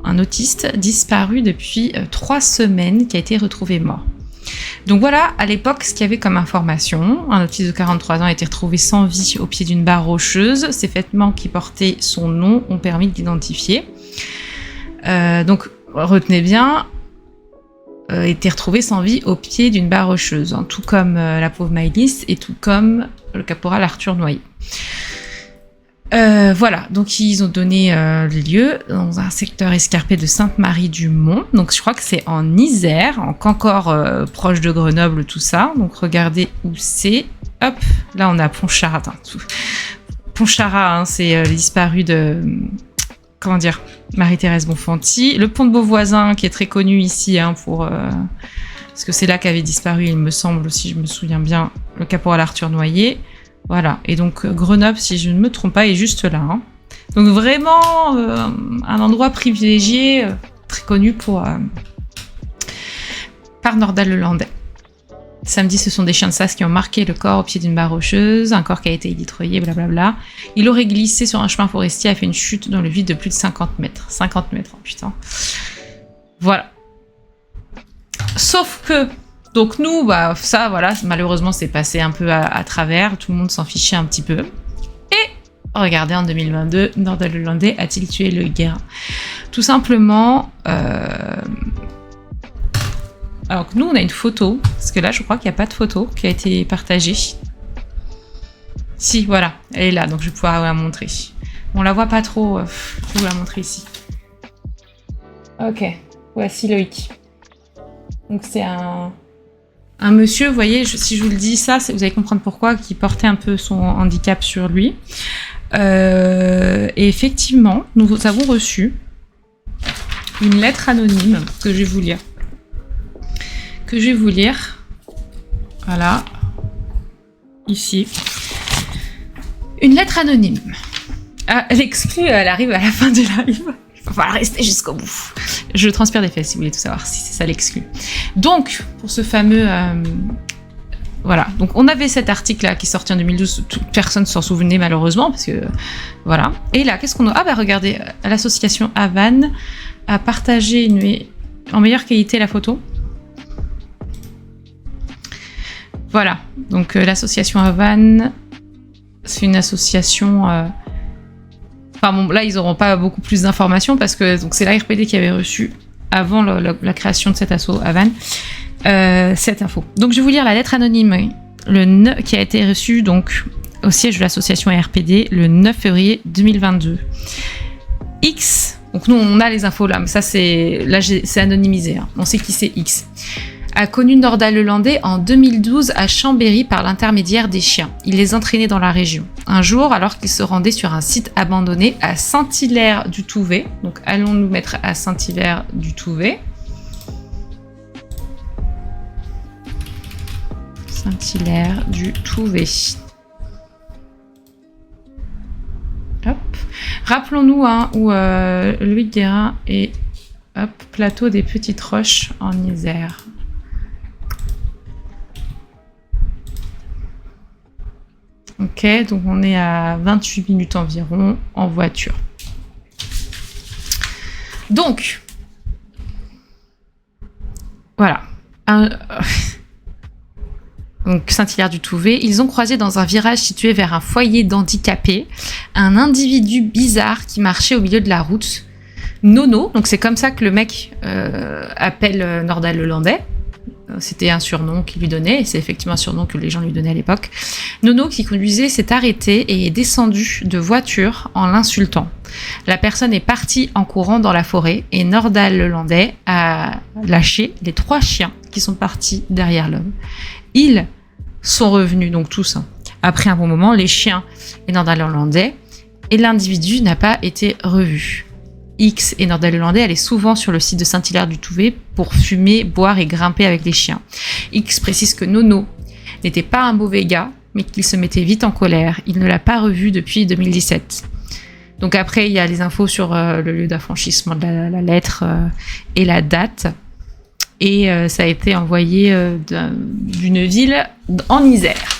un autiste disparu depuis 3 semaines, qui a été retrouvé mort. Donc voilà, à l'époque, ce qu'il y avait comme information, un autiste de 43 ans a été retrouvé sans vie au pied d'une barre rocheuse. Ces vêtements qui portaient son nom ont permis de l'identifier. Donc, retenez bien, été retrouvé sans vie au pied d'une barre rocheuse, hein, tout comme la pauvre Maëlys et tout comme le caporal Arthur Noyer. Voilà, donc ils ont donné les lieux dans un secteur escarpé de Sainte-Marie-du-Mont. Donc je crois que c'est en Isère, encore proche de Grenoble, tout ça. Donc regardez où c'est. Hop, là on a Pontcharrat. Pontcharrat, hein, c'est les disparus de... Comment dire, Marie-Thérèse Bonfanti. Le pont de Beauvoisin, qui est très connu ici, hein, pour... parce que c'est là qu'avait disparu, il me semble, si je me souviens bien, le caporal Arthur Noyer. Voilà, et donc Grenoble, si je ne me trompe pas, est juste là. Hein. Donc vraiment un endroit privilégié, très connu par Nordal Lelandais. Samedi, ce sont des chiens de chasse qui ont marqué le corps au pied d'une barre rocheuse, un corps qui a été élitroyé, blablabla. Il aurait glissé sur un chemin forestier, a fait une chute dans le vide de plus de 50 mètres. 50 mètres, oh putain. Voilà. Sauf que... Donc nous, bah, ça, voilà, malheureusement, c'est passé un peu à travers. Tout le monde s'en fichait un petit peu. Et regardez, en 2022, Nordal Lelandais a-t-il tué le Guérin ? Tout simplement... Alors que nous, on a une photo. Parce que là, je crois qu'il n'y a pas de photo qui a été partagée. Si, voilà, elle est là. Donc je vais pouvoir la montrer. On la voit pas trop. Je vais vous la montrer ici. Ok, voici Loïc. Donc c'est un monsieur, vous voyez, si je vous le dis ça, vous allez comprendre pourquoi, qui portait un peu son handicap sur lui. Et effectivement, nous avons reçu une lettre anonyme que je vais vous lire. Voilà. Ici. Une lettre anonyme. Elle exclut, elle arrive à la fin du live. Il va rester jusqu'au bout. Je transpire des fesses si vous voulez tout savoir, si c'est ça l'exclu. Donc, pour ce fameux... voilà, donc on avait cet article-là qui est sorti en 2012, toute personne s'en souvenait malheureusement, parce que... Voilà. Et là, qu'est-ce qu'on a... Ah bah regardez, l'association Havane a partagé en meilleure qualité la photo. Voilà, donc l'association Havane, c'est une association... Enfin bon, là, ils n'auront pas beaucoup plus d'informations parce que donc, c'est l'ARPD qui avait reçu, avant la création de cet asso Havane, cette info. Donc je vais vous lire la lettre anonyme qui a été reçue donc, au siège de l'association ARPD le 9 février 2022. X, donc nous on a les infos là, mais ça c'est anonymisé, hein. On sait qui c'est X. A connu Nordal-Lelandais en 2012 à Chambéry par l'intermédiaire des chiens. Il les entraînait dans la région. Un jour, alors qu'il se rendait sur un site abandonné à Saint-Hilaire-du-Touvet, donc allons nous mettre à Saint-Hilaire-du-Touvet. Saint-Hilaire-du-Touvet. Hop. Rappelons-nous où Loïc Guérin est plateau des Petites Roches en Isère. Ok, donc on est à 28 minutes environ en voiture. Donc, voilà. Donc Saint-Hilaire-du-Touvet, ils ont croisé dans un virage situé vers un foyer d'handicapés un individu bizarre qui marchait au milieu de la route. Nono, donc c'est comme ça que le mec appelle Nordal-Lelandais. C'était un surnom qu'il lui donnait, et c'est effectivement un surnom que les gens lui donnaient à l'époque. Nono, qui conduisait, s'est arrêté et est descendu de voiture en l'insultant. La personne est partie en courant dans la forêt et Nordal-Lelandais a lâché les 3 chiens qui sont partis derrière l'homme. Ils sont revenus, donc tous, hein. Après un bon moment, les chiens et Nordal-Lelandais, et l'individu n'a pas été revu. X et Nordal-Lelandais allaient souvent sur le site de Saint-Hilaire-du-Touvet pour fumer, boire et grimper avec les chiens. X précise que Nono n'était pas un mauvais gars, mais qu'il se mettait vite en colère. Il ne l'a pas revu depuis 2017. Donc après, il y a les infos sur le lieu d'affranchissement de la lettre et la date. Et ça a été envoyé d'une ville en Isère.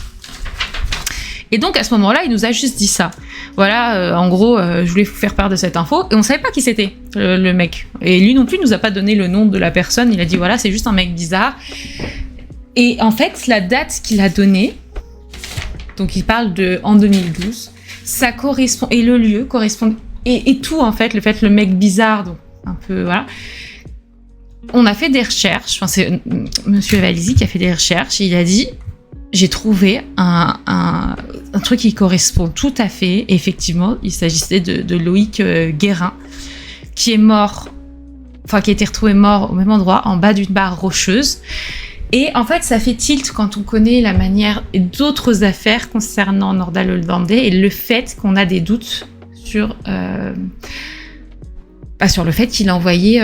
Et donc à ce moment-là, il nous a juste dit ça. Voilà, en gros, je voulais vous faire part de cette info. Et on savait pas qui c'était, le mec. Et lui non plus, il nous a pas donné le nom de la personne. Il a dit, voilà, c'est juste un mec bizarre. Et en fait, la date qu'il a donnée, donc il parle en 2012, ça correspond, et le lieu correspond, et tout en fait, le mec bizarre, donc un peu, voilà. On a fait des recherches, enfin c'est Monsieur Valisi qui a fait des recherches, et il a dit, j'ai trouvé un truc qui correspond tout à fait. Et effectivement, il s'agissait de Loïc Guérin, qui est mort, enfin qui a été retrouvé mort au même endroit, en bas d'une barre rocheuse. Et en fait, ça fait tilt quand on connaît la manière et d'autres affaires concernant Nordal-Lelandais et le fait qu'on a des doutes sur le fait qu'il a envoyé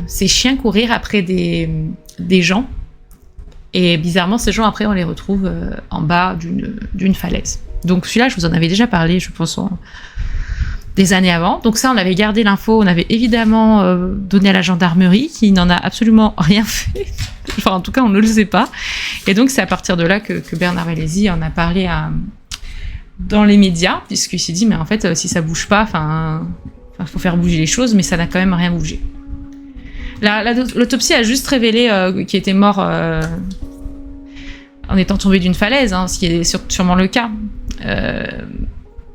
ses chiens courir après des gens. Et bizarrement, ces gens, après, on les retrouve en bas d'une falaise. Donc celui-là, je vous en avais déjà parlé, je pense, des années avant. Donc ça, on avait gardé l'info, on avait évidemment donné à la gendarmerie, qui n'en a absolument rien fait. Enfin, en tout cas, on ne le sait pas. Et donc, c'est à partir de là que Bernard Valesi en a parlé dans les médias, puisqu'il s'est dit, mais en fait, si ça bouge pas, il faut faire bouger les choses, mais ça n'a quand même rien bougé. L'autopsie a juste révélé qu'il était mort en étant tombé d'une falaise, hein, ce qui est sûrement le cas.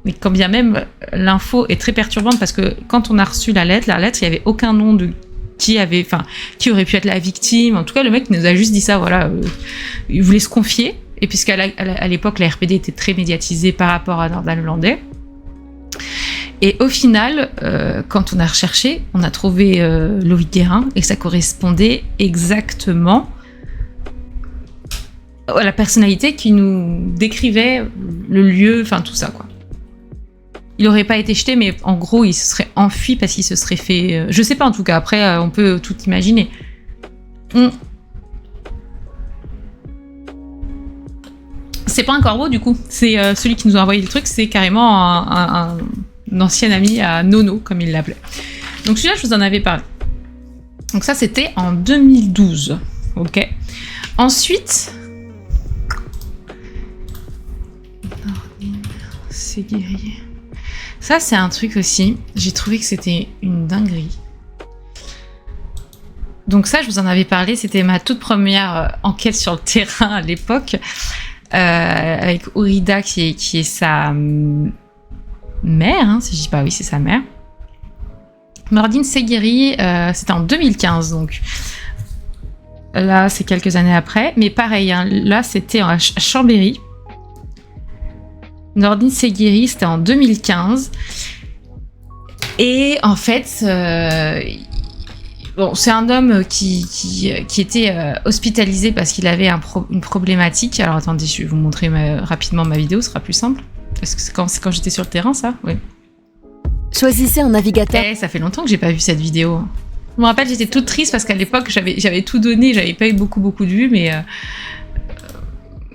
Mais quand bien même, l'info est très perturbante parce que quand on a reçu la lettre, il n'y avait aucun nom de qui aurait pu être la victime. En tout cas, le mec nous a juste dit ça, voilà. Il voulait se confier. Et puisqu'à l'époque, la RPD était très médiatisée par rapport à Nordal-Lelandais. Et au final, quand on a recherché, on a trouvé Loïc Guérin et ça correspondait exactement à la personnalité qui nous décrivait le lieu, enfin tout ça, quoi. Il n'aurait pas été jeté, mais en gros, il se serait enfui parce qu'il se serait fait... je sais pas, en tout cas. Après, on peut tout imaginer. C'est pas un corbeau, du coup. C'est celui qui nous a envoyé le truc. C'est carrément un ancien ami à Nono, comme il l'appelait. Donc celui-là, je vous en avais parlé. Donc ça, c'était en 2012. Ok. Ensuite, c'est guéri. Ça, c'est un truc aussi. J'ai trouvé que c'était une dinguerie. Donc ça, je vous en avais parlé. C'était ma toute première enquête sur le terrain à l'époque, avec Aurida qui est sa mère, hein, si je dis pas oui, c'est sa mère. Nordine Seguiri, c'était en 2015, donc là, c'est quelques années après. Mais pareil, hein, là, c'était à Chambéry. Nordine Seguiri, c'était en 2015. Et en fait, bon, c'est un homme qui était hospitalisé parce qu'il avait une problématique. Alors attendez, je vais vous montrer rapidement ma vidéo, ce sera plus simple. Parce que c'est quand j'étais sur le terrain, ça. Oui. Choisissez un navigateur. Ça fait longtemps que j'ai pas vu cette vidéo. Je me rappelle, j'étais toute triste parce qu'à l'époque, j'avais tout donné, j'avais pas eu beaucoup de vues,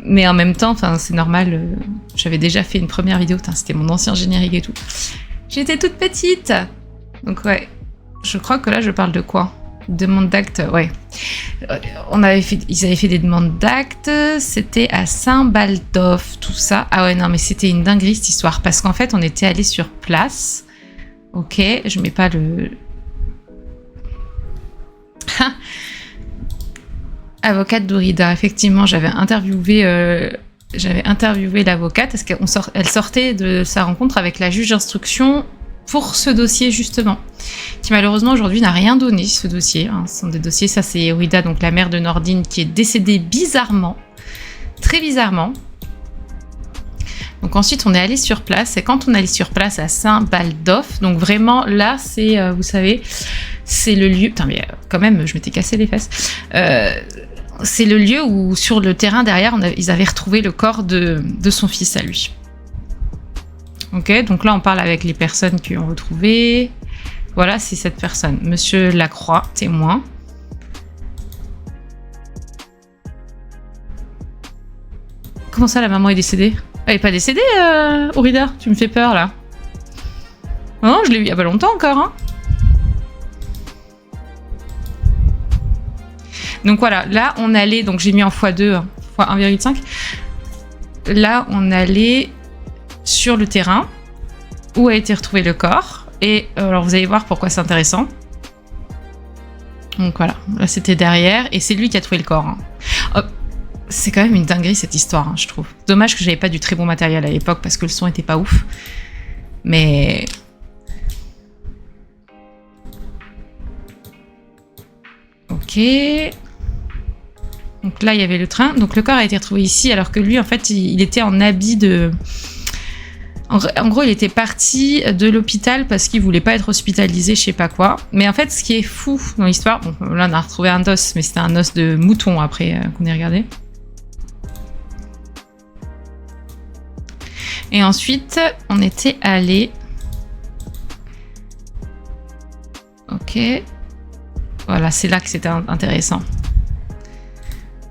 mais en même temps, c'est normal. J'avais déjà fait une première vidéo, c'était mon ancien générique et tout. J'étais toute petite, donc ouais. Je crois que là, je parle de quoi? Demande d'acte, ouais. Ils avaient fait des demandes d'actes, c'était à Saint-Baldoff, tout ça. Ah ouais, non, mais c'était une dinguerie cette histoire, parce qu'en fait, on était allé sur place. Ok, je mets pas le... Avocate d'Aurida, effectivement, j'avais interviewé l'avocate, parce qu'elle sortait de sa rencontre avec la juge d'instruction pour ce dossier justement, qui malheureusement aujourd'hui n'a rien donné, ce dossier. Hein. Ce sont des dossiers, ça c'est Aurida, donc la mère de Nordine, qui est décédée bizarrement, très bizarrement. Donc ensuite on est allé sur place, et quand on est allé sur place à Saint-Baldoff, donc vraiment là c'est, vous savez, c'est le lieu... Putain mais quand même, je m'étais cassé les fesses. C'est le lieu où sur le terrain derrière, ils avaient retrouvé le corps de son fils à lui. Ok, donc là on parle avec les personnes qui ont retrouvé. Voilà, c'est cette personne, Monsieur Lacroix, témoin. Comment ça, la maman est décédée? Elle est pas décédée, Aurida? Tu me fais peur là. Non, je l'ai vu il y a pas longtemps encore. Hein. Donc voilà, là on allait, donc j'ai mis en x2, hein, x1,5. Là on allait sur le terrain où a été retrouvé le corps. Et alors vous allez voir pourquoi c'est intéressant. Donc voilà, là c'était derrière et c'est lui qui a trouvé le corps. Hein. Oh, c'est quand même une dinguerie cette histoire, hein, je trouve. Dommage que j'avais pas du très bon matériel à l'époque parce que le son était pas ouf. Mais... Ok... Donc là, il y avait le train. Donc le corps a été retrouvé ici, alors que lui, en fait, il était en habit de... En gros, il était parti de l'hôpital parce qu'il voulait pas être hospitalisé, je sais pas quoi. Mais en fait, ce qui est fou dans l'histoire... Bon, là, on a retrouvé un os, mais c'était un os de mouton, après, qu'on ait regardé. Et ensuite, on était allé... Ok. Voilà, c'est là que c'était intéressant.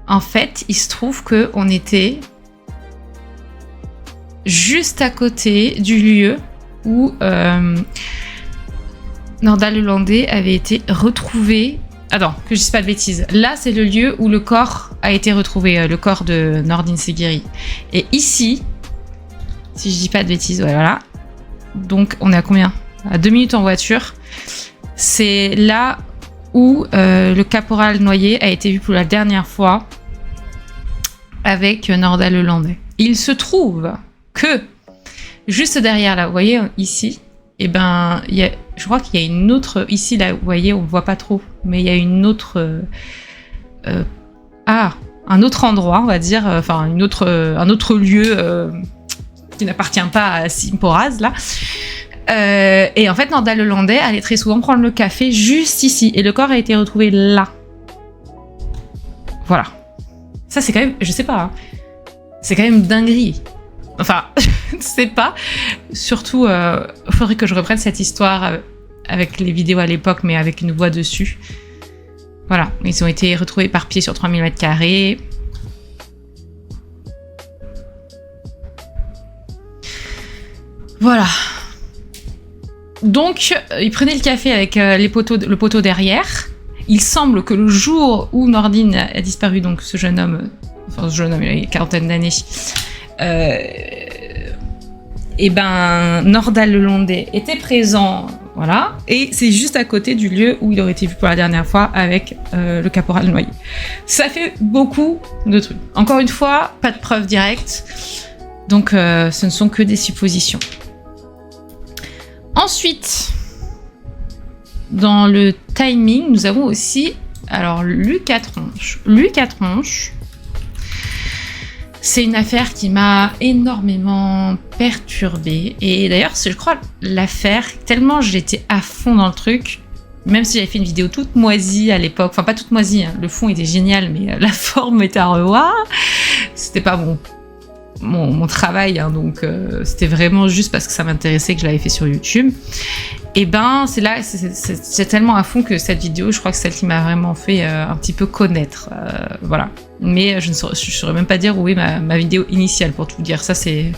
En fait, il se trouve qu'on était juste à côté du lieu où Norda Lelandais avait été retrouvé. Attends, que je dise pas de bêtises. Là, c'est le lieu où le corps a été retrouvé, le corps de Nordine Seguiri. Et ici, si je dis pas de bêtises, ouais, voilà. Donc, on est à combien? À 2 minutes en voiture. C'est là où le caporal Noyer a été vu pour la dernière fois avec Norda Lelandais. Il se trouve que juste derrière là, vous voyez ici, et ben, je crois qu'il y a une autre ici là, vous voyez, on voit pas trop, mais il y a une autre un autre endroit, on va dire, enfin un autre lieu qui n'appartient pas à Simporaz là. Et en fait, Norda Lelandais allait très souvent prendre le café juste ici, et le corps a été retrouvé là. Voilà. Ça, c'est quand même, je sais pas, hein. C'est quand même dinguerie. Enfin, je sais pas. Surtout, faudrait que je reprenne cette histoire avec les vidéos à l'époque, mais avec une voix dessus. Voilà, ils ont été retrouvés éparpillés sur 3000 m². Voilà. Donc, il prenait le café avec le poteau derrière. Il semble que le jour où Nordine a disparu, donc ce jeune homme, il a une quarantaine d'années, et ben Nordal Lelandais était présent, voilà, et c'est juste à côté du lieu où il aurait été vu pour la dernière fois avec le caporal Noyer. Ça fait beaucoup de trucs. Encore une fois, pas de preuves directes, donc ce ne sont que des suppositions. Ensuite, dans le timing, nous avons aussi alors Lucas Tronche. Lucas Tronche, c'est une affaire qui m'a énormément perturbée. Et d'ailleurs, je crois l'affaire, tellement j'étais à fond dans le truc, même si j'avais fait une vidéo toute moisie à l'époque, enfin pas toute moisie, hein, le fond était génial, mais la forme était à revoir. C'était pas mon travail, hein, donc c'était vraiment juste parce que ça m'intéressait que je l'avais fait sur YouTube. Et ben c'est là, c'est tellement à fond que cette vidéo, je crois que c'est celle qui m'a vraiment fait un petit peu connaître, voilà. Mais je saurais même pas dire où est ma vidéo initiale pour tout dire. Ça c'est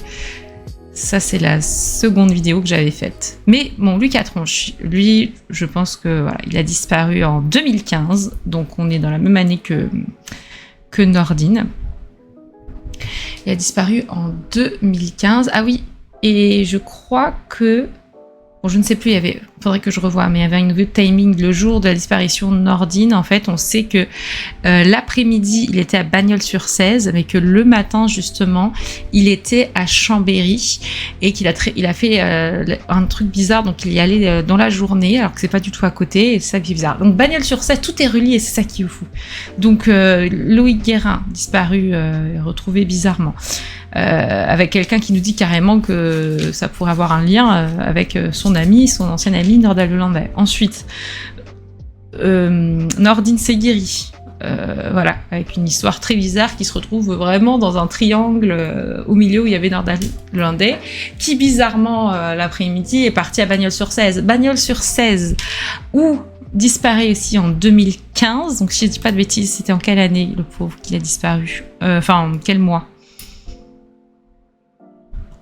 la seconde vidéo que j'avais faite. Mais bon, Lucas Tronche, lui, je pense que voilà, il a disparu en 2015, donc on est dans la même année que Nordine. Il a disparu en 2015. Ah oui, et je crois que... Bon, je ne sais plus, faudrait que je revoie, mais il y avait un nouveau timing le jour de la disparition de Nordine. En fait, on sait que l'après-midi, il était à Bagnols-sur-Cèze, mais que le matin, justement, il était à Chambéry et qu'il a fait un truc bizarre, donc il y allait dans la journée, alors que c'est pas du tout à côté, et c'est ça qui est bizarre. Donc Bagnols-sur-Cèze, tout est relié, c'est ça qui est fou. Donc Loïc Guérin, disparu, retrouvé bizarrement. Avec quelqu'un qui nous dit carrément que ça pourrait avoir un lien avec son ancien ami Nordal Lelandais. Ensuite, Nordine s'est guérie. Voilà, avec une histoire très bizarre qui se retrouve vraiment dans un triangle au milieu où il y avait Nordal Lelandais, qui bizarrement l'après-midi est parti à Bagnols-sur-Cèze. Bagnols-sur-Cèze, où disparaît aussi en 2015. Donc si je dis pas de bêtises, c'était en quelle année le pauvre qu'il a disparu? Enfin, quel mois?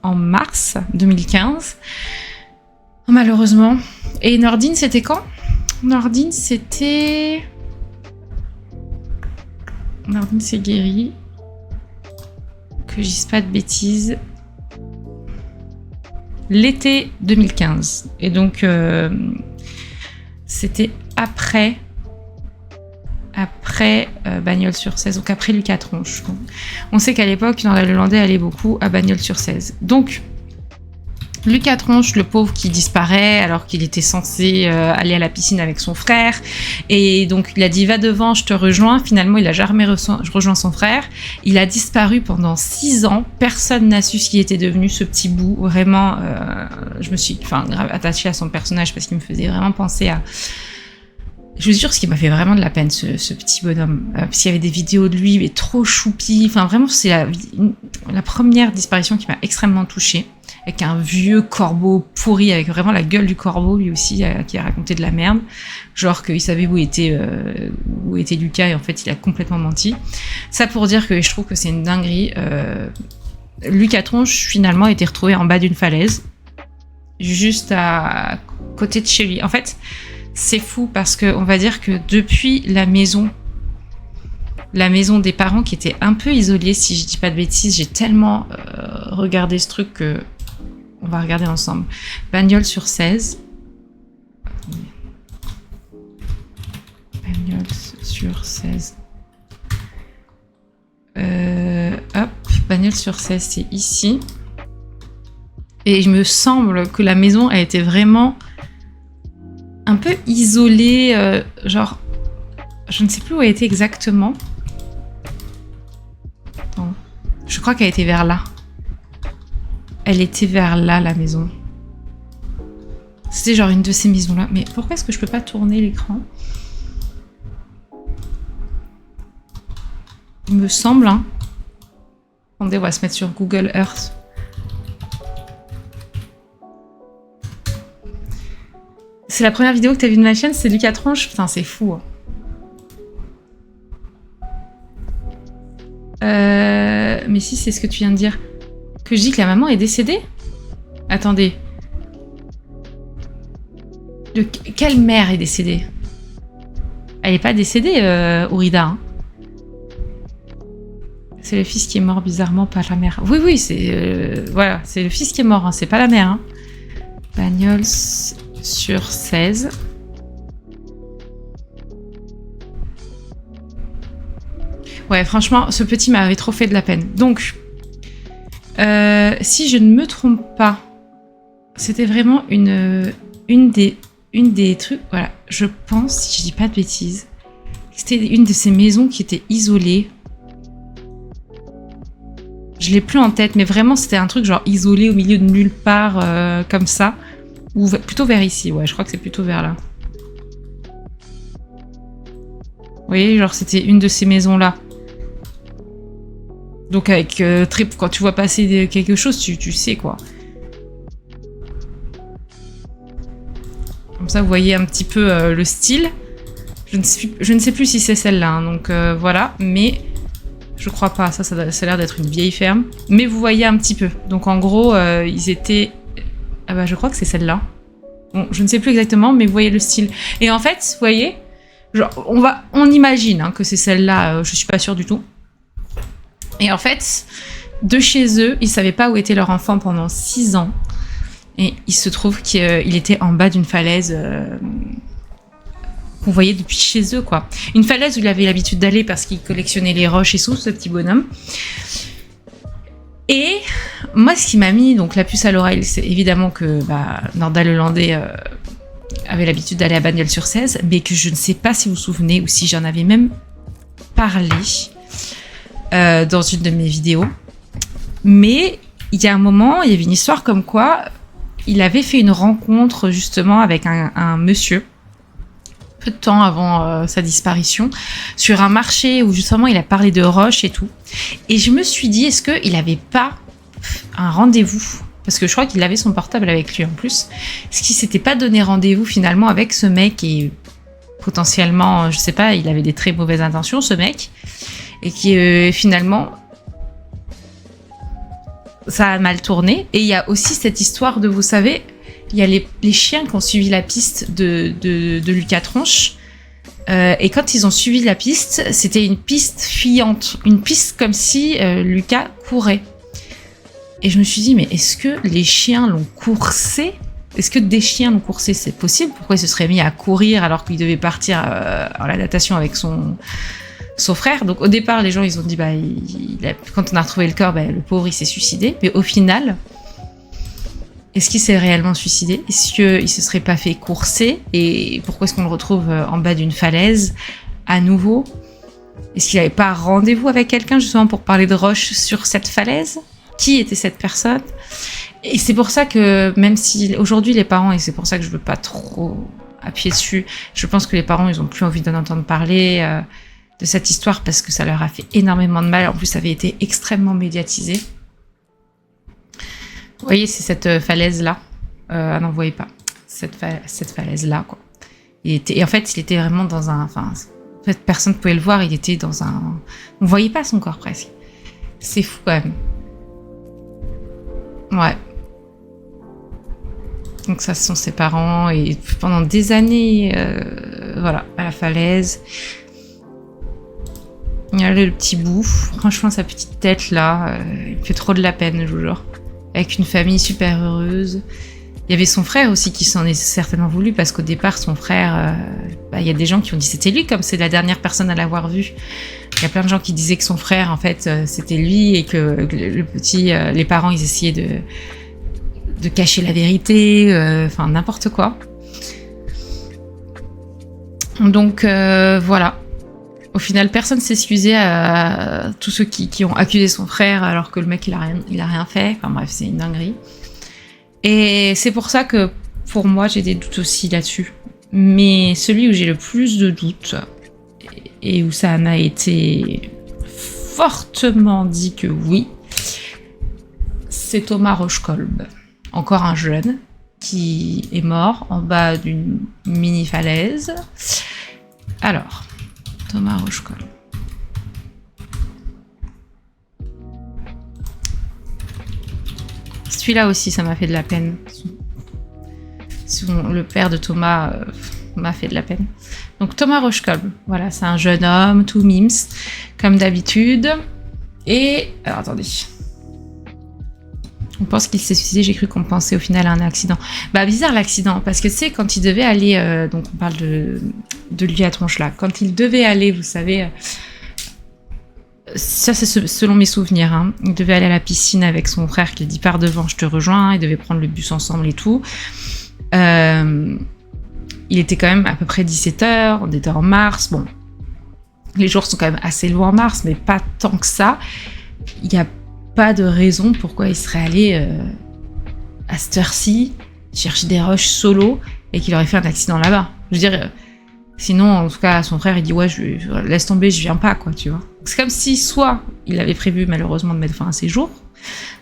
En mars 2015, malheureusement. Et Nordine, c'était quand? Nordine, c'était... Nordine s'est guérie. Que je dise pas de bêtises. L'été 2015. Et donc, c'était après Bagnols-sur-Cèze, donc après Lucas Tronche. On sait qu'à l'époque, Nordal Lelandais allait beaucoup à Bagnols-sur-Cèze. Donc, Lucas Tronche, le pauvre qui disparaît alors qu'il était censé aller à la piscine avec son frère. Et donc, il a dit « va devant, je te rejoins ». Finalement, il n'a jamais rejoint son frère. Il a disparu pendant 6 ans. Personne n'a su ce qui était devenu ce petit bout. Vraiment, je me suis attachée à son personnage parce qu'il me faisait vraiment penser à... Je vous jure, ce qui m'a fait vraiment de la peine, ce petit bonhomme. Parce qu'il y avait des vidéos de lui, mais trop choupi. Enfin, vraiment, c'est la première disparition qui m'a extrêmement touchée. Avec un vieux corbeau pourri, avec vraiment la gueule du corbeau, lui aussi, qui a raconté de la merde. Genre qu'il savait où était Lucas, et en fait, il a complètement menti. Ça pour dire que je trouve que c'est une dinguerie. Lucas Tronche, finalement, a été retrouvé en bas d'une falaise. Juste à côté de chez lui. En fait... C'est fou parce que on va dire que depuis la maison des parents qui était un peu isolée, si je dis pas de bêtises, j'ai tellement regardé ce truc que on va regarder ensemble. Bagnols-sur-Cèze. Bagnols-sur-Cèze. Hop, Bagnols-sur-Cèze, c'est ici. Et il me semble que la maison a été vraiment un peu isolée, genre, je ne sais plus où elle était exactement. Attends. Je crois qu'elle était vers là. Elle était vers là, la maison. C'était genre une de ces maisons-là. Mais pourquoi est-ce que je peux pas tourner l'écran? Il me semble, hein. Attendez, on va se mettre sur Google Earth. C'est la première vidéo que t'as vue de ma chaîne, c'est Lucas Tronche. Putain, c'est fou. Hein. Mais si, c'est ce que tu viens de dire. Que je dis que la maman est décédée? Attendez. Quelle mère est décédée? Elle est pas décédée, Ourida. Hein. C'est le fils qui est mort bizarrement, pas la mère. Oui, c'est voilà, c'est le fils qui est mort, hein, c'est pas la mère. Hein. Bagnols sur 16. Ouais, franchement, ce petit m'avait trop fait de la peine. Donc, si je ne me trompe pas, c'était vraiment une des trucs. Voilà, je pense, si je dis pas de bêtises, c'était une de ces maisons qui était isolée. Je l'ai plus en tête, mais vraiment c'était un truc genre isolé au milieu de nulle part, comme ça. Ou plutôt vers ici, ouais, je crois que c'est plutôt vers là. Vous voyez, genre c'était une de ces maisons-là. Donc avec quand tu vois passer quelque chose, tu sais quoi. Comme ça, vous voyez un petit peu le style. Je ne sais plus si c'est celle-là, hein, donc voilà, mais je crois pas, ça a l'air d'être une vieille ferme. Mais vous voyez un petit peu. Donc en gros, ils étaient... Ah bah je crois que c'est celle-là. Bon, je ne sais plus exactement, mais vous voyez le style. Et en fait, vous voyez, genre, on imagine hein, que c'est celle-là, je suis pas sûre du tout. Et en fait, de chez eux, ils savaient pas où était leur enfant pendant 6 ans. Et il se trouve qu'il était en bas d'une falaise... qu'on voyait depuis chez eux, quoi. Une falaise où il avait l'habitude d'aller parce qu'il collectionnait les roches et tout, ce petit bonhomme. Et moi, ce qui m'a mis donc la puce à l'oreille, c'est évidemment que Norda Lelandais avait l'habitude d'aller à Bagnols-sur-Cèze, mais que je ne sais pas si vous vous souvenez ou si j'en avais même parlé dans une de mes vidéos. Mais il y a un moment, il y avait une histoire comme quoi il avait fait une rencontre justement avec un monsieur peu de temps avant sa disparition, sur un marché où justement il a parlé de roches et tout. Et je me suis dit, est-ce qu'il n'avait pas un rendez-vous? Parce que je crois qu'il avait son portable avec lui en plus. Est-ce qu'il s'était pas donné rendez-vous finalement avec ce mec et potentiellement, je sais pas, il avait des très mauvaises intentions ce mec. Et qui finalement, ça a mal tourné. Et il y a aussi cette histoire de, vous savez... Il y a les chiens qui ont suivi la piste de Lucas Tronche. Et quand ils ont suivi la piste, c'était une piste fuyante. Une piste comme si Lucas courait. Et je me suis dit, mais est-ce que les chiens l'ont coursé? Est-ce que des chiens l'ont coursé? C'est possible. Pourquoi il se serait mis à courir alors qu'il devait partir en la natation avec son frère? Donc au départ, les gens ils ont dit, quand on a retrouvé le corps, le pauvre il s'est suicidé. Mais au final... Est-ce qu'il s'est réellement suicidé? Est-ce qu'il se serait pas fait courser? Et pourquoi est-ce qu'on le retrouve en bas d'une falaise à nouveau? Est-ce qu'il n'avait pas rendez-vous avec quelqu'un justement pour parler de roches sur cette falaise? Qui était cette personne? Et c'est pour ça que même si aujourd'hui les parents, et c'est pour ça que je veux pas trop appuyer dessus, je pense que les parents ils ont plus envie d'en entendre parler de cette histoire parce que ça leur a fait énormément de mal. En plus ça avait été extrêmement médiatisé. Vous voyez, c'est cette falaise-là. Ah non, vous voyez pas. Cette falaise-là, quoi. Et en fait, il était vraiment dans un... Enfin, en fait, personne ne pouvait le voir. Il était dans un... On ne voyait pas son corps, presque. C'est fou, quand même. Ouais. Donc ça, ce sont ses parents. Et pendant des années, voilà, à la falaise. Il y a le petit bout. Franchement, sa petite tête, là, il fait trop de la peine, je vous jure. Avec une famille super heureuse. Il y avait son frère aussi qui s'en est certainement voulu parce qu'au départ, son frère, il y a des gens qui ont dit c'était lui comme c'est la dernière personne à l'avoir vu. Il y a plein de gens qui disaient que son frère, en fait, c'était lui et que le petit, les parents, ils essayaient de cacher la vérité, enfin n'importe quoi. Donc voilà. Au final, personne s'est excusé à tous ceux qui ont accusé son frère alors que le mec il a rien fait. Enfin bref, c'est une dinguerie. Et c'est pour ça que pour moi j'ai des doutes aussi là-dessus. Mais celui où j'ai le plus de doutes et où ça en a été fortement dit que oui, c'est Thomas Rochekolb, encore un jeune qui est mort en bas d'une mini falaise. Alors. Thomas Rochekolb. Celui-là aussi, ça m'a fait de la peine. le père de Thomas m'a fait de la peine. Donc Thomas Rochekolb, voilà, c'est un jeune homme, tout mims, comme d'habitude. Et, alors attendez, on pense qu'il s'est suicidé, j'ai cru qu'on pensait au final à un accident. Bah bizarre l'accident, parce que tu sais, quand il devait aller, donc on parle de lui à Tronche là, quand il devait aller, vous savez, ça c'est selon mes souvenirs, hein, il devait aller à la piscine avec son frère qui lui dit pars devant, je te rejoins, ils devaient prendre le bus ensemble et tout. Il était quand même à peu près 17h, on était en mars, bon, les jours sont quand même assez loin en mars, mais pas tant que ça. Il n'y a pas de raison pourquoi il serait allé à cette heure-ci chercher des rushs solo et qu'il aurait fait un accident là-bas. Je veux dire, sinon, en tout cas, son frère, il dit ouais, laisse tomber, je viens pas, quoi, tu vois. C'est comme si soit il avait prévu malheureusement de mettre fin à ses jours,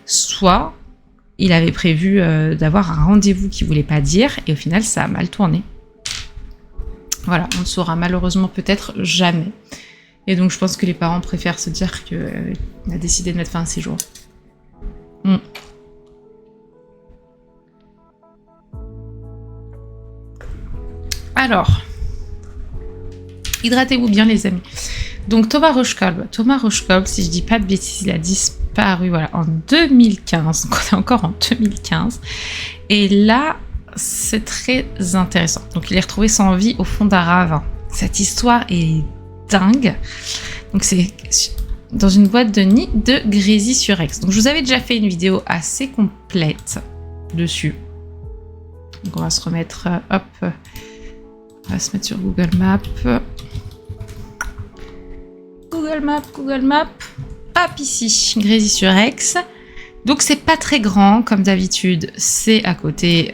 soit il avait prévu d'avoir un rendez-vous qu'il voulait pas dire et au final, ça a mal tourné. Voilà, on ne saura malheureusement peut-être jamais. Et donc je pense que les parents préfèrent se dire qu'il a décidé de mettre fin à ses jours. Alors, hydratez-vous bien les amis. Donc Thomas Rochekolb, si je dis pas de bêtises, il a disparu voilà, en 2015. Donc on est encore en 2015. Et là, c'est très intéressant. Donc il est retrouvé sans vie au fond d'un ravin. Cette histoire est dingue. Donc c'est dans une boîte de nid de Grésy-sur-Aix. Donc je vous avais déjà fait une vidéo assez complète dessus. Donc on va se remettre, hop, on va se mettre sur Google Maps. Google Maps. Hop ici, Grésy-sur-Aix. Donc c'est pas très grand comme d'habitude. C'est à côté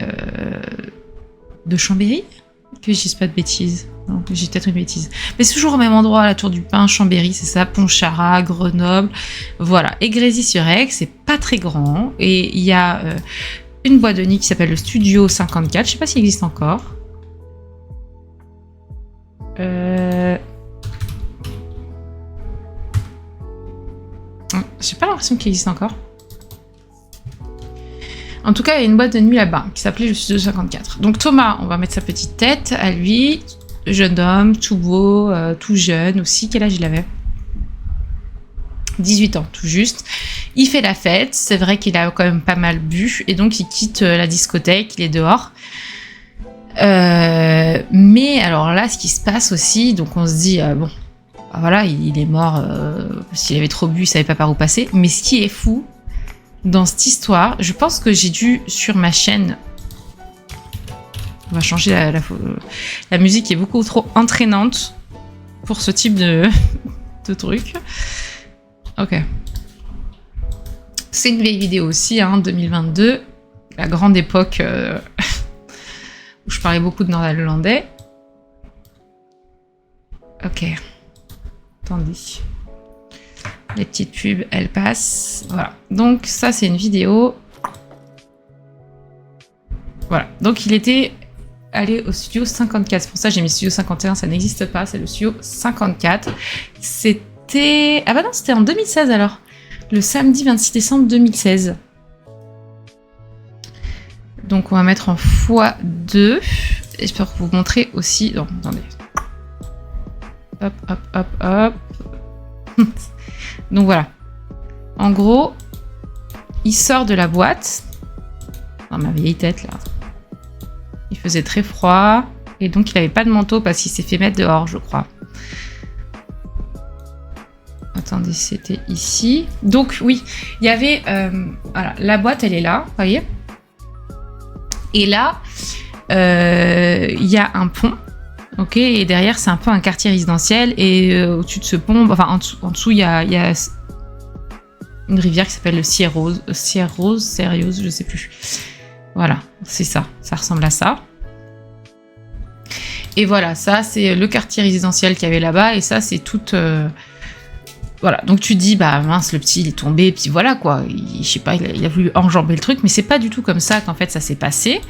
de Chambéry. Que je dise pas de bêtises. Non, j'ai peut-être une bêtise. Mais c'est toujours au même endroit, la Tour du Pin, Chambéry, c'est ça, Pontcharrat, Grenoble. Voilà. Et Grésy-sur-Aix, c'est pas très grand. Et il y a une boîte de nuit qui s'appelle le Studio 54. Je sais pas s'il existe encore. J'ai pas l'impression qu'il existe encore. En tout cas, il y a une boîte de nuit là-bas qui s'appelait le Studio 54. Donc Thomas, on va mettre sa petite tête à lui. Jeune homme, tout beau, tout jeune aussi. Quel âge il avait ? 18 ans, tout juste. Il fait la fête. C'est vrai qu'il a quand même pas mal bu. Et donc, il quitte la discothèque. Il est dehors. Mais alors là, ce qui se passe aussi, donc on se dit, bon, voilà, il est mort parce qu'il avait trop bu, il savait pas par où passer. Mais ce qui est fou dans cette histoire, je pense que j'ai dû, sur ma chaîne... On va changer la musique qui est beaucoup trop entraînante pour ce type de truc. Ok. C'est une vieille vidéo aussi, hein, 2022. La grande époque où je parlais beaucoup de nord-irlandais. Ok. Attendez. Les petites pubs, elles passent. Voilà. Donc ça, c'est une vidéo. Voilà. Donc il était... aller au studio 54. C'est pour ça que j'ai mis studio 51, ça n'existe pas, c'est le studio 54. C'était... Ah bah non, c'était en 2016 alors. Le samedi 26 décembre 2016. Donc on va mettre en x2. Et je peux vous montrer aussi... Non, attendez. Hop, hop, hop, hop. Donc voilà. En gros, il sort de la boîte. Dans ma vieille tête là. Il faisait très froid et donc il n'avait pas de manteau parce qu'il s'est fait mettre dehors, je crois. Attendez, c'était ici. Donc oui, il y avait... voilà, la boîte, elle est là, vous voyez. Et là, il y a un pont, ok. Et derrière, c'est un peu un quartier résidentiel. Et au-dessus de ce pont, enfin en dessous, il y a une rivière qui s'appelle le Sierrose, je sais plus. Voilà, c'est ça. Ça ressemble à ça. Et voilà, ça, c'est le quartier résidentiel qu'il y avait là-bas. Et ça, c'est toute... Voilà, donc tu dis, bah mince, le petit, il est tombé. Et puis voilà, quoi. Je sais pas, il a voulu enjamber le truc. Mais c'est pas du tout comme ça qu'en fait, ça s'est passé.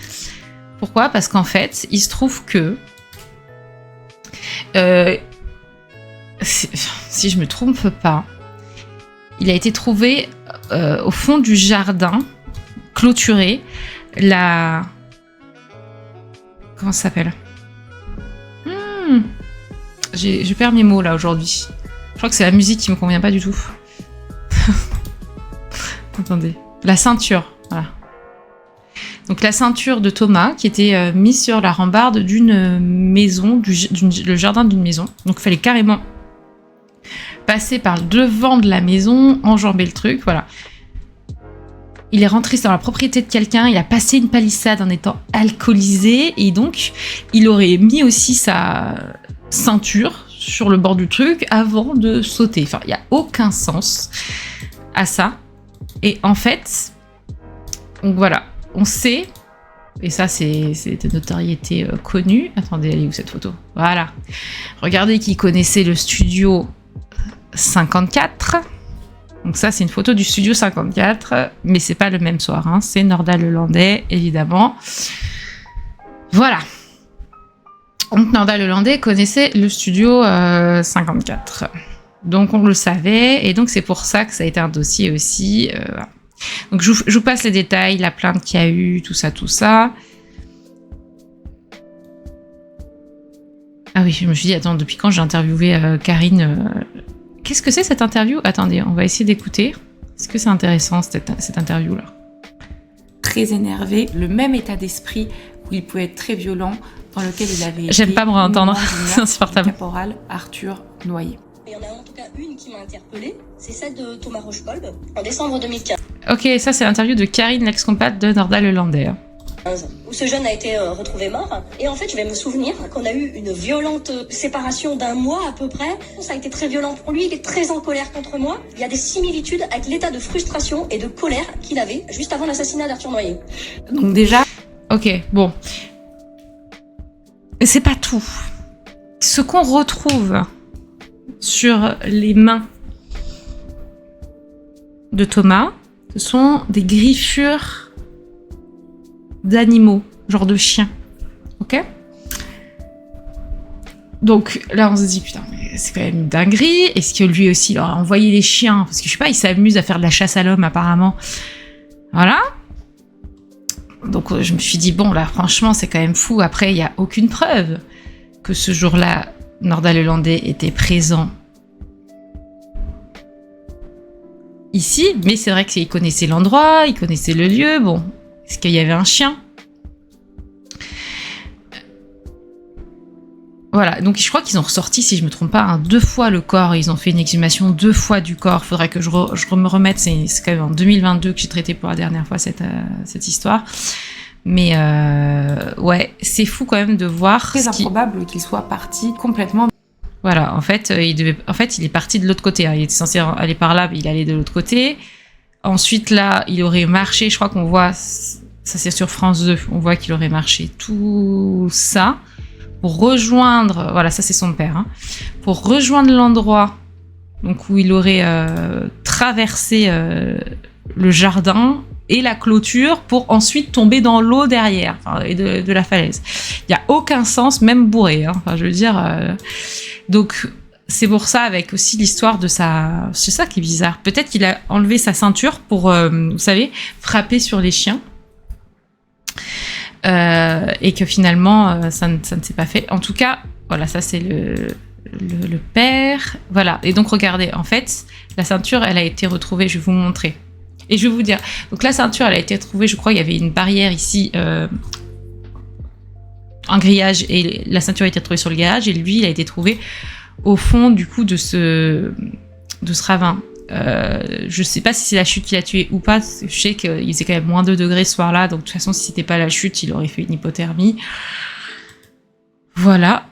Pourquoi ? Parce qu'en fait, il se trouve que... si je me trompe pas, il a été trouvé au fond du jardin, clôturé, Comment ça s'appelle? Je perds mes mots là aujourd'hui. Je crois que c'est la musique qui me convient pas du tout. Attendez. La ceinture, voilà. Donc la ceinture de Thomas qui était mise sur la rambarde d'une maison, le jardin d'une maison. Donc il fallait carrément passer par le devant de la maison, enjamber le truc, voilà. Il est rentré dans la propriété de quelqu'un, il a passé une palissade en étant alcoolisé et donc il aurait mis aussi sa ceinture sur le bord du truc avant de sauter. Enfin, il n'y a aucun sens à ça. Et en fait, donc voilà, on sait, et ça c'est de notoriété connue. Attendez, elle est où cette photo? Voilà. Regardez qui connaissait le studio 54. Donc ça, c'est une photo du studio 54, mais c'est pas le même soir, hein. C'est Norda-le-Landais, évidemment. Voilà. Donc Norda-le-Landais connaissait le studio 54. Donc on le savait, et donc c'est pour ça que ça a été un dossier aussi. Voilà. Donc je vous passe les détails, la plainte qu'il y a eu, tout ça, tout ça. Ah oui, je me suis dit, attends, depuis quand j'ai interviewé Karine Qu'est-ce que c'est cette interview? Attendez, on va essayer d'écouter. Est-ce que c'est intéressant cette interview-là? Très énervé, le même état d'esprit où il pouvait être très violent, dans lequel il avait été... J'aime pas me réentendre, c'est insupportable. Caporal Arthur Noyer. Il y en a en tout cas une qui m'a interpellée, c'est celle de Thomas Rochekolb, en décembre 2015. Ok, ça c'est l'interview de Karine, l'ex-compagne de Norda-le-Landais. Où ce jeune a été retrouvé mort. Et en fait, je vais me souvenir qu'on a eu une violente séparation d'1 mois à peu près. Ça a été très violent pour lui, il est très en colère contre moi. Il y a des similitudes avec l'état de frustration et de colère qu'il avait juste avant l'assassinat d'Arthur Noyer. Donc déjà... Ok, bon. C'est pas tout. Ce qu'on retrouve sur les mains de Thomas, ce sont des griffures d'animaux, genre de chiens. Ok? Donc là, on se dit, putain, mais c'est quand même une dinguerie. Est-ce que lui aussi, il leur a envoyé les chiens? Parce que je sais pas, il s'amuse à faire de la chasse à l'homme, apparemment. Voilà. Donc je me suis dit, bon, là, franchement, c'est quand même fou. Après, il n'y a aucune preuve que ce jour-là, Norda-le-Landais était présent ici. Mais c'est vrai qu'il connaissait l'endroit, il connaissait le lieu. Bon. Est-ce qu'il y avait un chien? Voilà, donc je crois qu'ils ont ressorti, si je me trompe pas, 2 fois le corps. Ils ont fait une exhumation 2 fois du corps. Faudrait que je me remette. C'est quand même en 2022 que j'ai traité pour la dernière fois cette histoire. Mais ouais, c'est fou quand même de voir. Très improbable qu'il soit parti complètement. Voilà, en fait, il est parti de l'autre côté. Hein. Il était censé aller par là, mais il allait de l'autre côté. Ensuite, là, il aurait marché, je crois qu'on voit, ça c'est sur France 2, on voit qu'il aurait marché tout ça pour rejoindre, voilà, ça c'est son père, hein, pour rejoindre l'endroit donc, où il aurait traversé le jardin et la clôture pour ensuite tomber dans l'eau derrière, et de la falaise. Il n'y a aucun sens, même bourré, hein, enfin, je veux dire... donc... C'est pour ça, avec aussi l'histoire de sa... C'est ça qui est bizarre. Peut-être qu'il a enlevé sa ceinture pour, vous savez, frapper sur les chiens. Et que finalement, ça ne s'est pas fait. En tout cas, voilà, ça c'est le père. Voilà, et donc regardez, en fait, la ceinture, elle a été retrouvée, je vais vous montrer. Et je vais vous dire, donc la ceinture, elle a été retrouvée, je crois, il y avait une barrière ici... un grillage, et la ceinture a été retrouvée sur le grillage, et lui, il a été trouvé... au fond du coup de ce ravin. Je sais pas si c'est la chute qui l'a tué ou pas. Je sais qu'il faisait quand même moins 2 degrés ce soir-là, donc de toute façon si c'était pas la chute, il aurait fait une hypothermie. Voilà.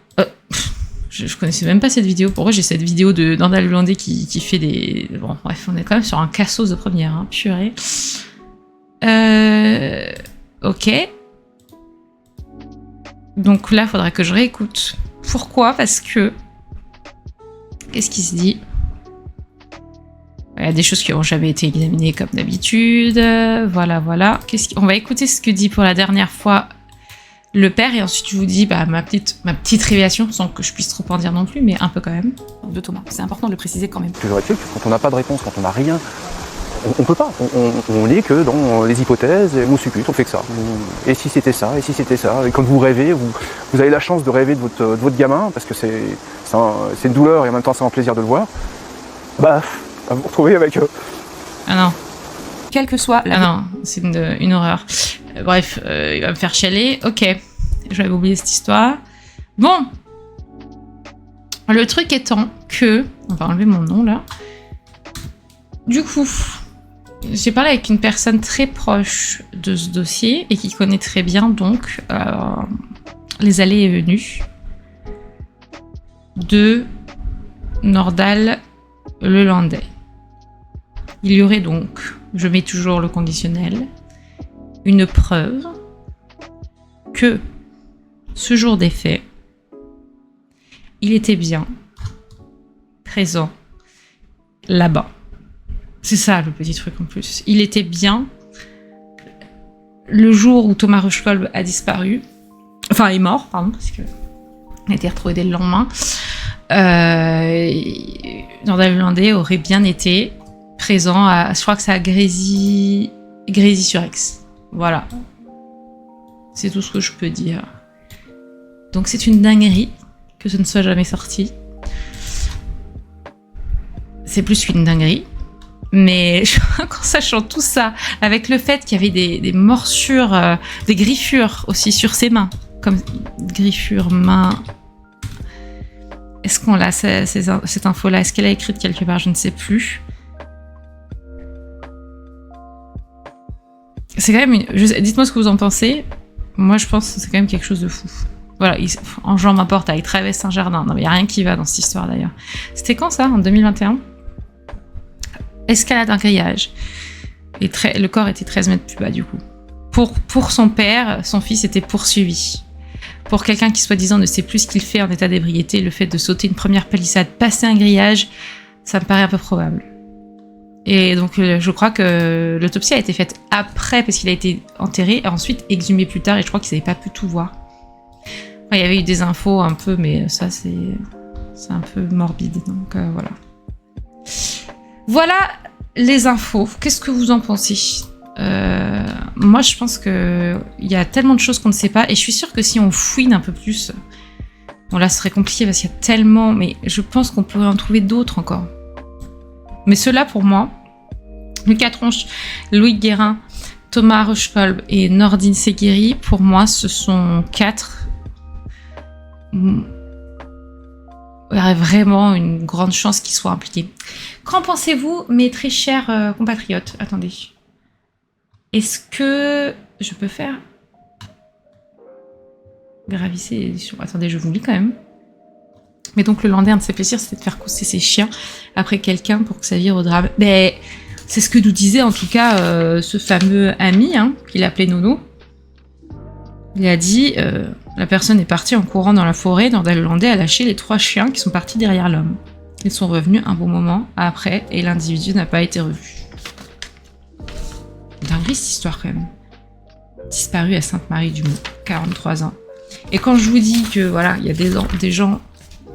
Je connaissais même pas cette vidéo. Pourquoi j'ai cette vidéo de Norda-le-Landais qui fait des... Bon bref, on est quand même sur un cassos de première, hein, purée. Ok. Donc là, faudrait que je réécoute. Pourquoi? Parce que... Qu'est-ce qui se dit? Il y a des choses qui n'ont jamais été examinées comme d'habitude. Voilà. On va écouter ce que dit pour la dernière fois le père, et ensuite je vous dis ma petite révélation, sans que je puisse trop en dire non plus, mais un peu quand même. De Thomas. C'est important de le préciser quand même. Toujours est-il que quand on n'a pas de réponse, quand on n'a rien, on peut pas. On n'est que dans les hypothèses, et on suppute, on fait que ça. Et si c'était ça, et si c'était ça. Et quand vous rêvez, vous avez la chance de rêver de votre gamin, parce que c'est une douleur et en même temps c'est un plaisir de le voir. Bah, vous vous retrouvez avec... Ah non. Quelle que soit la... Ah non, c'est une horreur. Bref, il va me faire chialer. Ok, je vais oublier cette histoire. Bon. Le truc étant que... On va enlever mon nom, là. Du coup, j'ai parlé avec une personne très proche de ce dossier et qui connaît très bien, donc, les allées et venues de Nordal le Landais. Il y aurait donc, je mets toujours le conditionnel, une preuve que ce jour des faits, il était bien présent là-bas. C'est ça le petit truc en plus. Il était bien le jour où Thomas Rushkolb a disparu, enfin est mort, pardon, parce que il a été retrouvé dès le lendemain. Nordal le Landais aurait bien été présent à, je crois que c'est à Grésy-sur-Aix. Voilà. C'est tout ce que je peux dire. Donc c'est une dinguerie que ce ne soit jamais sorti. C'est plus qu'une dinguerie. Mais en sachant tout ça, avec le fait qu'il y avait des morsures, des griffures aussi sur ses mains, comme griffures, mains... Est-ce qu'on l'a, cette info-là? Est-ce qu'elle a écrite quelque part? Je ne sais plus. C'est quand même une... Dites-moi ce que vous en pensez. Moi, je pense que c'est quand même quelque chose de fou. Voilà, enjambe un portail, il traverse un jardin. Non, mais il n'y a rien qui va dans cette histoire, d'ailleurs. C'était quand, ça? En 2021? Escalade un grillage. Et le corps était 13 mètres plus bas, du coup. Pour son père, son fils était poursuivi. Pour quelqu'un qui, soi-disant, ne sait plus ce qu'il fait en état d'ébriété, le fait de sauter une première palissade, passer un grillage, ça me paraît un peu probable. Et donc, je crois que l'autopsie a été faite après, parce qu'il a été enterré, et ensuite exhumé plus tard, et je crois qu'ils n'avaient pas pu tout voir. Enfin, il y avait eu des infos un peu, mais ça, c'est un peu morbide. Donc, voilà. Voilà les infos. Qu'est-ce que vous en pensez? Moi, je pense qu'il y a tellement de choses qu'on ne sait pas, et je suis sûre que si on fouine un peu plus, bon là, ce serait compliqué parce qu'il y a tellement, mais je pense qu'on pourrait en trouver d'autres encore. Mais ceux-là, pour moi, Lucas Tronche, Louis Guérin, Thomas Rushkolb et Nordine Seguiri, pour moi, ce sont 4. Il y aurait vraiment une grande chance qu'ils soient impliqués. Qu'en pensez-vous, mes très chers compatriotes? Attendez. Est-ce que je peux faire gravissez l'édition? Attendez, je vous lis quand même. Mais donc, le Landais, un de ses plaisirs, c'était de faire courser ses chiens après quelqu'un pour que ça vire au drame. Mais c'est ce que nous disait en tout cas ce fameux ami, hein, qu'il appelait Nono. Il a dit la personne est partie en courant dans la forêt. Nordal le Landais a lâché les 3 chiens qui sont partis derrière l'homme. Ils sont revenus un bon moment après et l'individu n'a pas été revu. Dinguerie cette histoire quand même. Disparu à Sainte-Marie-du-Mont, 43 ans. Et quand je vous dis que voilà, il y a des gens,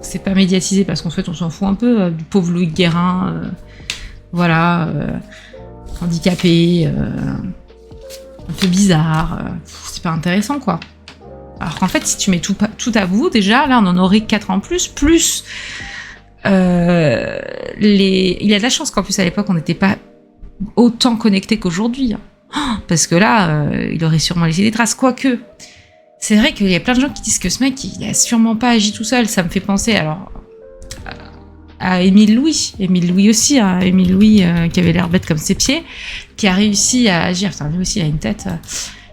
c'est pas médiatisé parce qu'en fait on s'en fout un peu du pauvre Louis Guérin, voilà, handicapé, un peu bizarre, c'est pas intéressant quoi. Alors qu'en fait si tu mets tout à bout, déjà là on en aurait 4 en plus, il a de la chance qu'en plus à l'époque on n'était pas autant connecté qu'aujourd'hui. Parce que là, il aurait sûrement laissé des traces. Quoique, c'est vrai qu'il y a plein de gens qui disent que ce mec, il a sûrement pas agi tout seul. Ça me fait penser alors à Émile Louis. Émile Louis aussi, hein. Émile Louis qui avait l'air bête comme ses pieds, qui a réussi à agir. Enfin, lui aussi, il a une tête.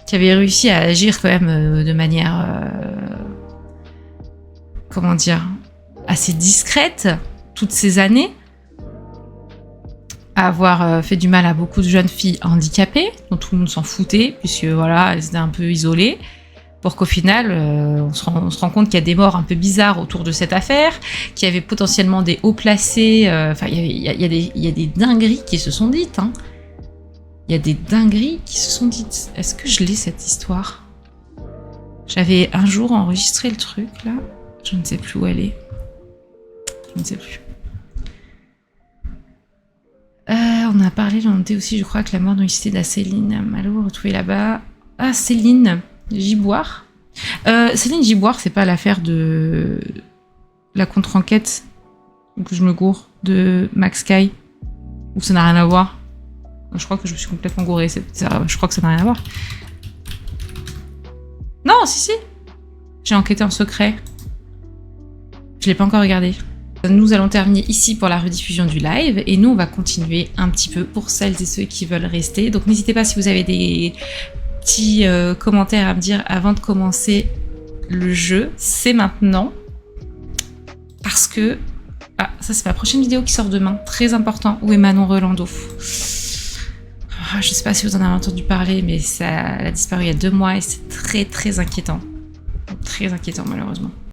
Qui avait réussi à agir quand même de manière, comment dire, assez discrète toutes ces années. À avoir fait du mal à beaucoup de jeunes filles handicapées, dont tout le monde s'en foutait, puisque voilà, elles étaient un peu isolées, pour qu'au final, on se rend compte qu'il y a des morts un peu bizarres autour de cette affaire, qu'il y avait potentiellement des hauts placés, enfin, il y a des dingueries qui se sont dites, hein. Il y a des dingueries qui se sont dites. Est-ce que je l'ai, cette histoire? J'avais un jour enregistré le truc, là. Je ne sais plus où elle est. Je ne sais plus. On on a parlé, j'en noté aussi, je crois que la mort dans l'unité de la Céline Malo, retrouvée là-bas. Ah, Céline Giboire. Céline Giboire, c'est pas l'affaire de la contre-enquête, que je me gourre, de Max Sky, ou ça n'a rien à voir. Je crois que je me suis complètement gourée, je crois que ça n'a rien à voir. Non, si. J'ai enquêté en secret. Je l'ai pas encore regardé. Nous allons terminer ici pour la rediffusion du live et nous on va continuer un petit peu pour celles et ceux qui veulent rester. Donc n'hésitez pas si vous avez des petits commentaires à me dire avant de commencer le jeu. C'est maintenant. Parce que... Ah, ça c'est ma prochaine vidéo qui sort demain. Très important. Où est Manon Rolando? Je sais pas si vous en avez entendu parler, mais ça a disparu il y a 2 mois et c'est très inquiétant. Très inquiétant malheureusement.